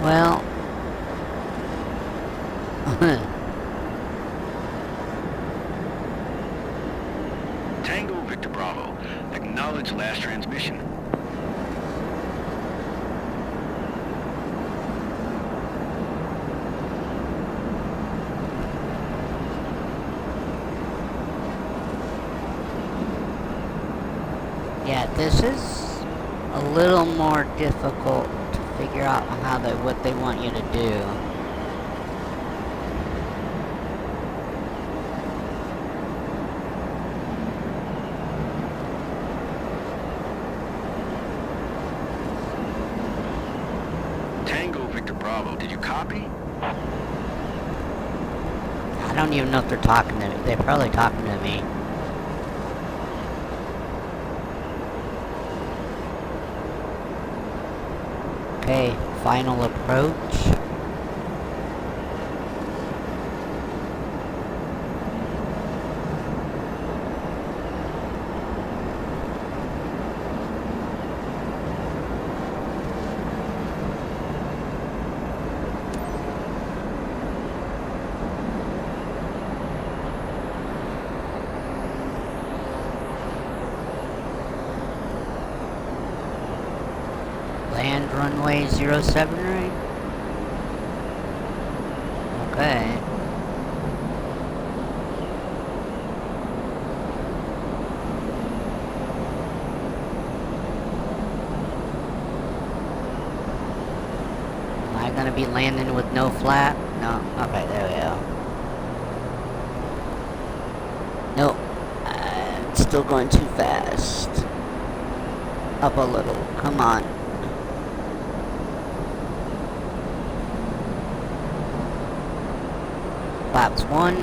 Well... Tango Victor Bravo, acknowledge last transmission. Yeah, this is a little more difficult to figure out what they want you to do. Tango Victor Bravo, did you copy? I don't even know if they're talking to me. They're probably talking to me. Okay, final approach. Land runway 07 right? Okay. Am I gonna be landing with no flap? No. Okay, there we go. Nope. It's still going too fast. Up a little. Come on. Flaps 1.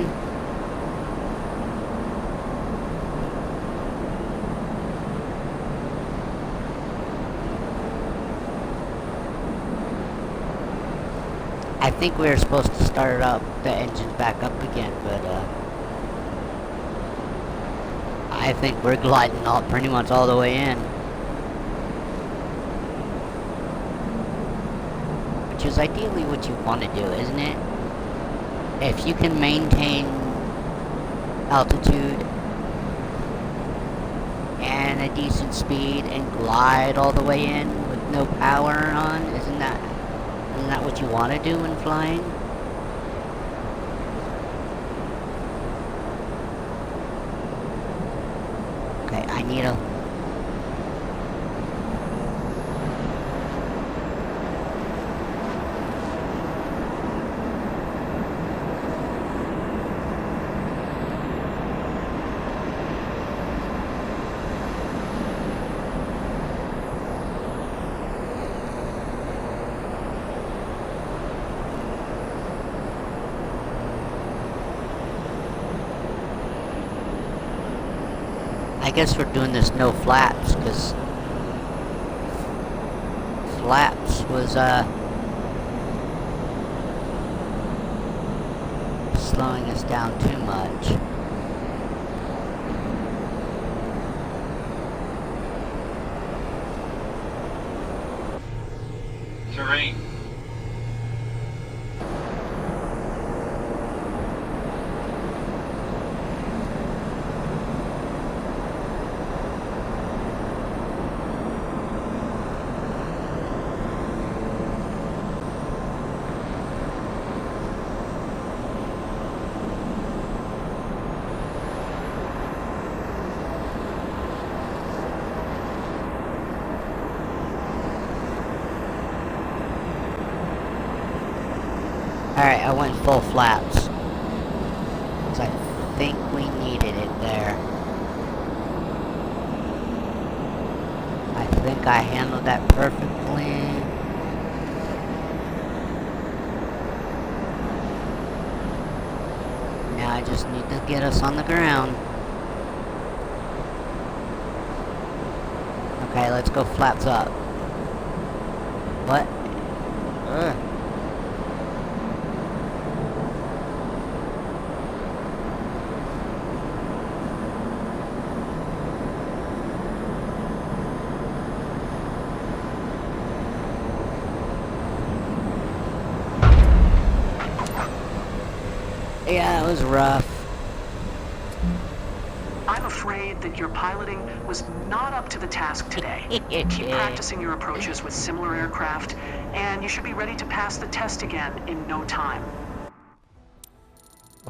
I think we were supposed to start up the engines back up again, but I think we're gliding all pretty much all the way in. Which is ideally what you want to do, isn't it? If you can maintain altitude and a decent speed and glide all the way in with no power on, isn't that what you want to do when flying? Okay, I need a... I guess we're doing this no flaps, because flaps was, slowing us down too much. Terrain. Alright, I went full flaps. 'Cause I think we needed it there. I think I handled that perfectly. Now I just need to get us on the ground. Okay, let's go flaps up. What? Ugh. Yeah, it was rough. I'm afraid that your piloting was not up to the task today. Keep practicing your approaches with similar aircraft, and you should be ready to pass the test again in no time.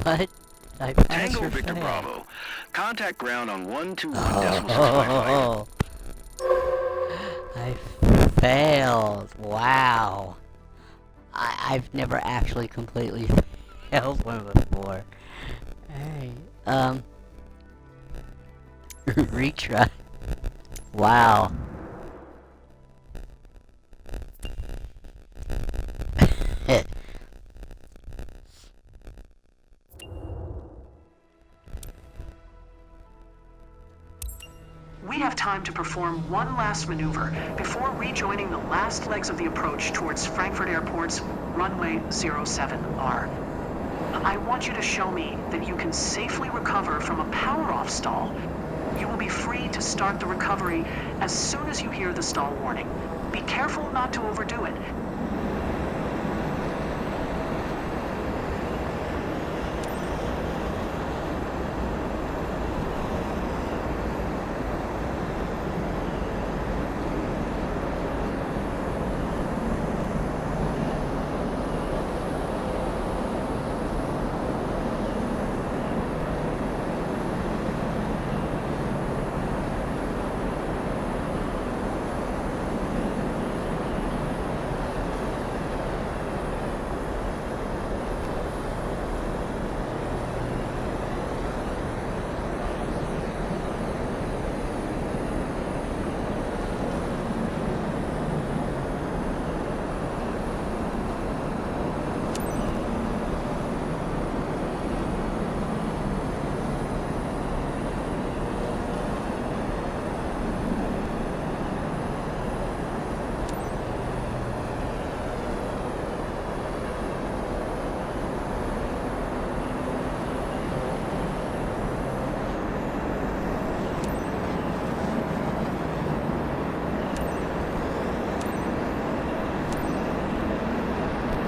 What? I passed Tango or Victor failed? Bravo. Contact ground on 121.655. I failed. Wow. I've never actually completely failed one before. Hey, retry. Wow. We have time to perform one last maneuver before rejoining the last legs of the approach towards Frankfurt Airport's runway 07R. I want you to show me that you can safely recover from a power-off stall. You will be free to start the recovery as soon as you hear the stall warning. Be careful not to overdo it.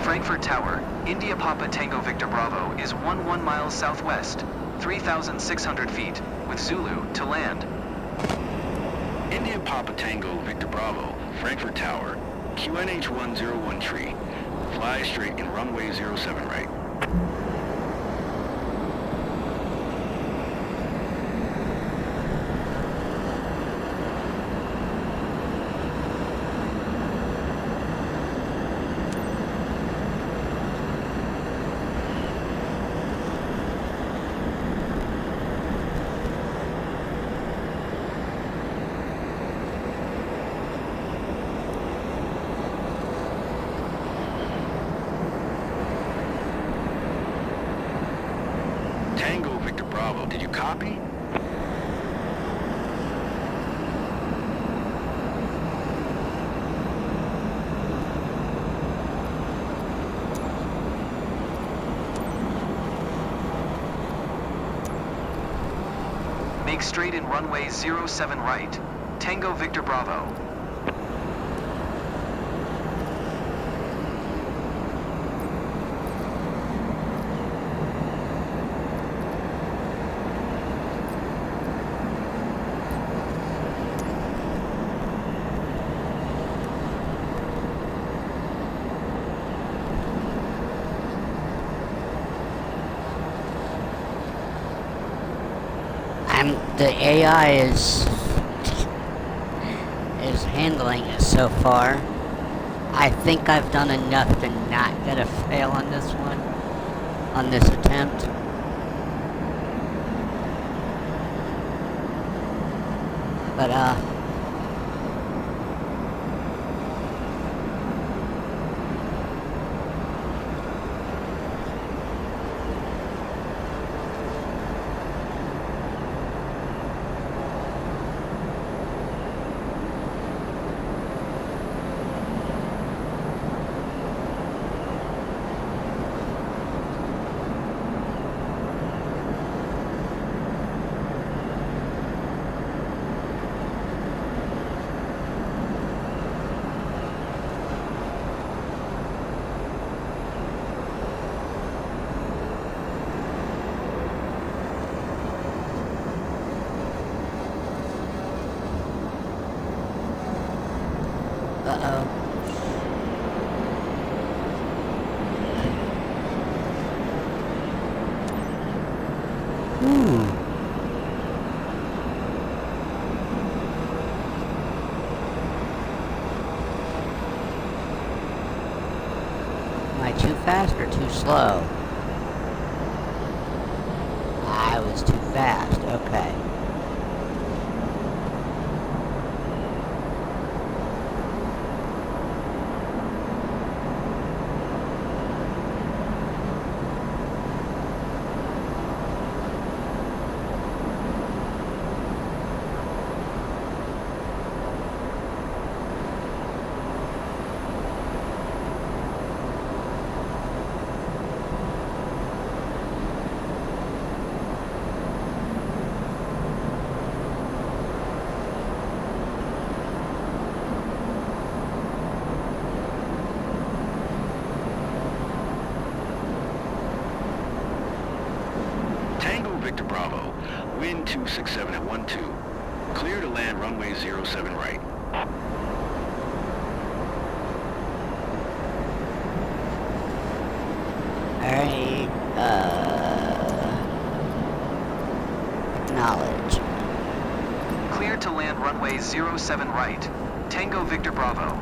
Frankfurt Tower, India Papa Tango Victor Bravo is 11 miles southwest, 3,600 feet, with Zulu to land. India Papa Tango Victor Bravo, Frankfurt Tower, QNH 1013. Fly straight in runway 07 right. Tango Victor Bravo, did you copy? Make straight in runway 07 right. Tango Victor Bravo. The AI is handling it so far. I think I've done enough to not get a fail on this one, on this attempt. But uh-oh. Ooh. Am I too fast or too slow? I was too fast, okay. Victor Bravo, wind 267 at 12. Clear to land runway 07 right. Alright, acknowledge. Clear to land runway 07 right. Tango Victor Bravo.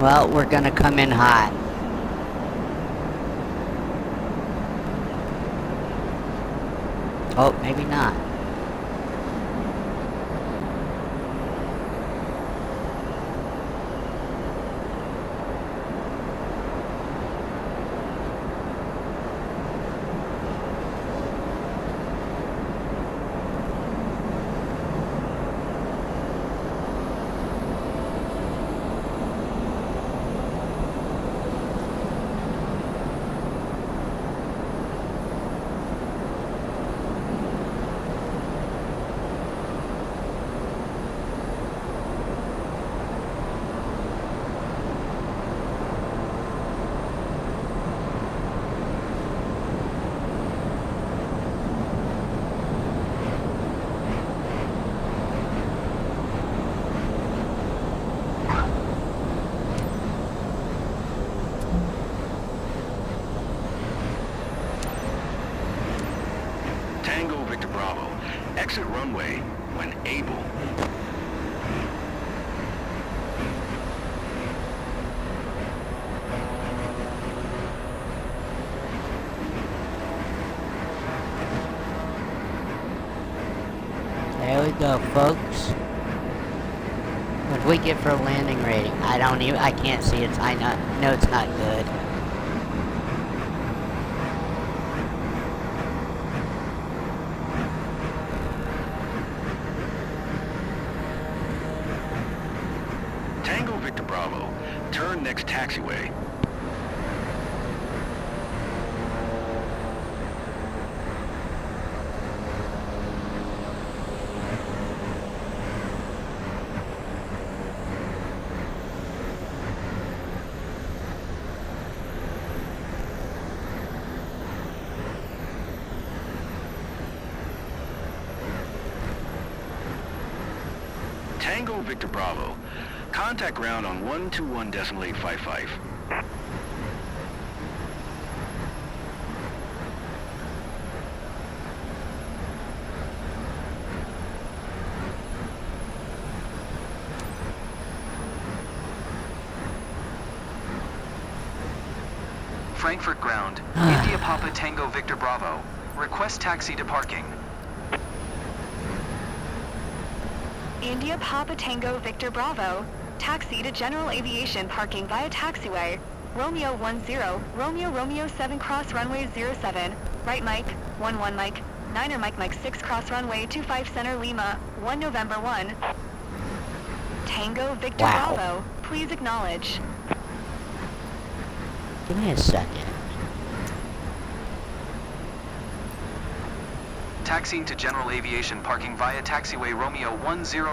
Well, we're gonna come in hot. Oh, maybe not. Exit runway when able. There we go, folks. What do we get for a landing rating? I can't see it. I know it's not good. Tango Victor Bravo, turn next taxiway. Tango Victor Bravo, contact ground on 121.855. Frankfurt ground. India Papa Tango Victor Bravo. Request taxi to parking. India Papa Tango Victor Bravo. Taxi to General Aviation parking via taxiway. Romeo 10, Romeo 7 cross runway 07. Right Mike, 11 Mike. Niner Mike 6 cross runway 25 center Lima, 1 November 1. Tango Victor Wow. Bravo. Please acknowledge. Give me a second. Taxiing to General Aviation parking via taxiway Romeo 10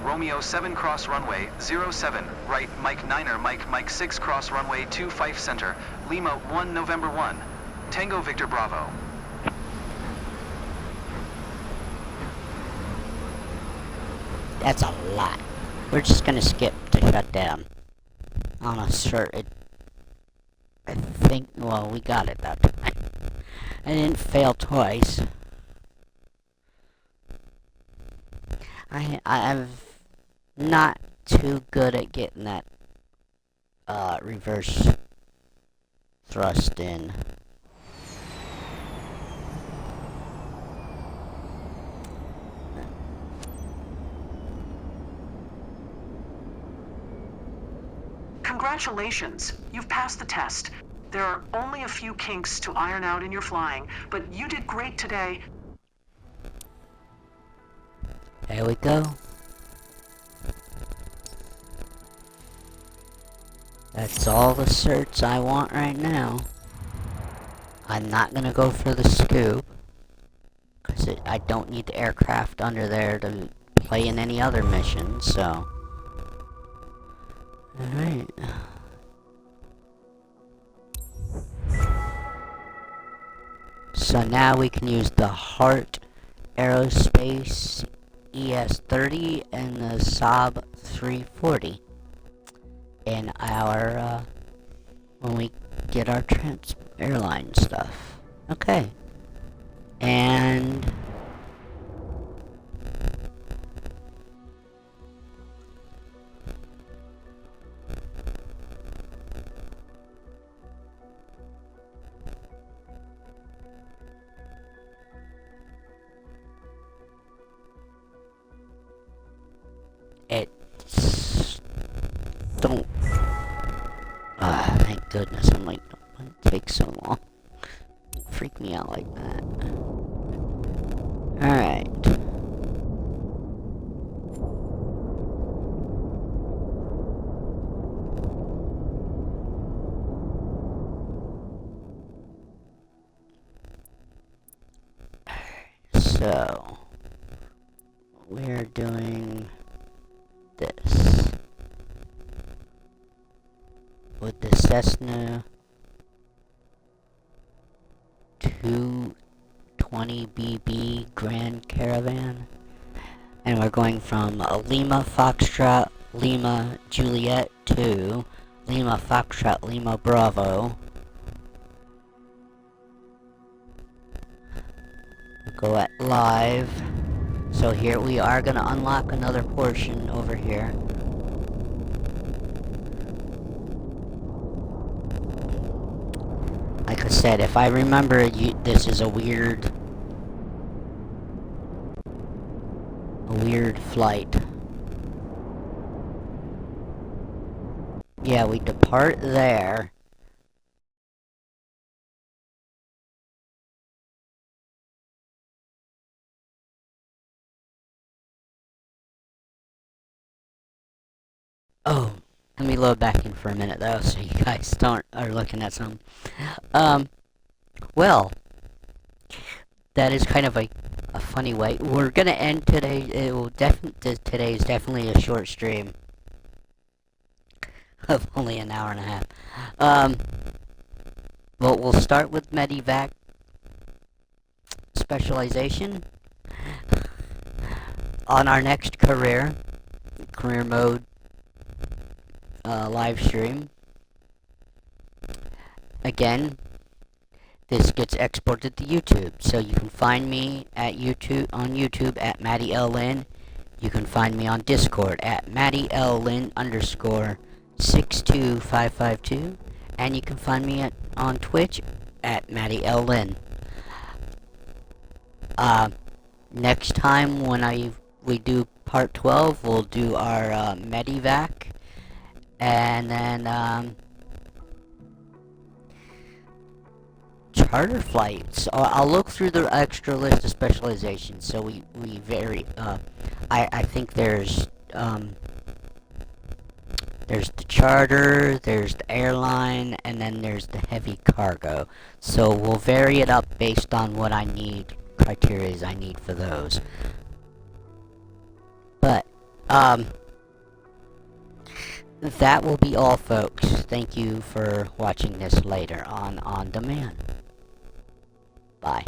Romeo 7 cross runway 07. Right Mike Niner Mike 6 cross runway 25 center. Lima 1 November 1. Tango Victor Bravo. That's a lot. We're just gonna skip to shut down. On a certain... I think... Well, we got it that time. I didn't fail twice. I'm not too good at getting that reverse thrust in. Congratulations, you've passed the test. There are only a few kinks to iron out in your flying, but you did great today. There we go. That's all the certs I want right now. I'm not gonna go for the scoop, because I don't need the aircraft under there to play in any other mission, so... Alright. So now we can use the Heart Aerospace ES-30 and the Saab 340 in our, when we get our airline stuff. Okay. And... it's... Don't... thank goodness. I'm like, don't let it take so long. Don't freak me out like that. Alright. So... we're doing... this. With the Cessna 220BB Grand Caravan. And we're going from Lima Foxtrot Lima Juliet to Lima Foxtrot Lima Bravo. We'll go at live. So here we are gonna unlock another portion over here. Like I said, if I remember, this is a weird flight. Yeah, we depart there. Oh, let me load back in for a minute though, so you guys are looking at some. Well, that is kind of a funny way. We're gonna end today. Today is definitely a short stream of only an hour and a half. Well, we'll start with Medivac specialization on our next career mode live stream. Again, this gets exported to YouTube, so you can find me at on YouTube at Matty L. Lynn. You can find me on Discord at Matty L. Lynn _62552, and you can find me on Twitch at Matty L. Lynn. Next time when we do part 12, we'll do our Medivac, and then charter flights. I'll look through the extra list of specializations. So we vary. I think there's the charter, there's the airline, and then there's the heavy cargo. So we'll vary it up based on what I need, criteria I need for those. But that will be all, folks. Thank you for watching this later on demand. Bye.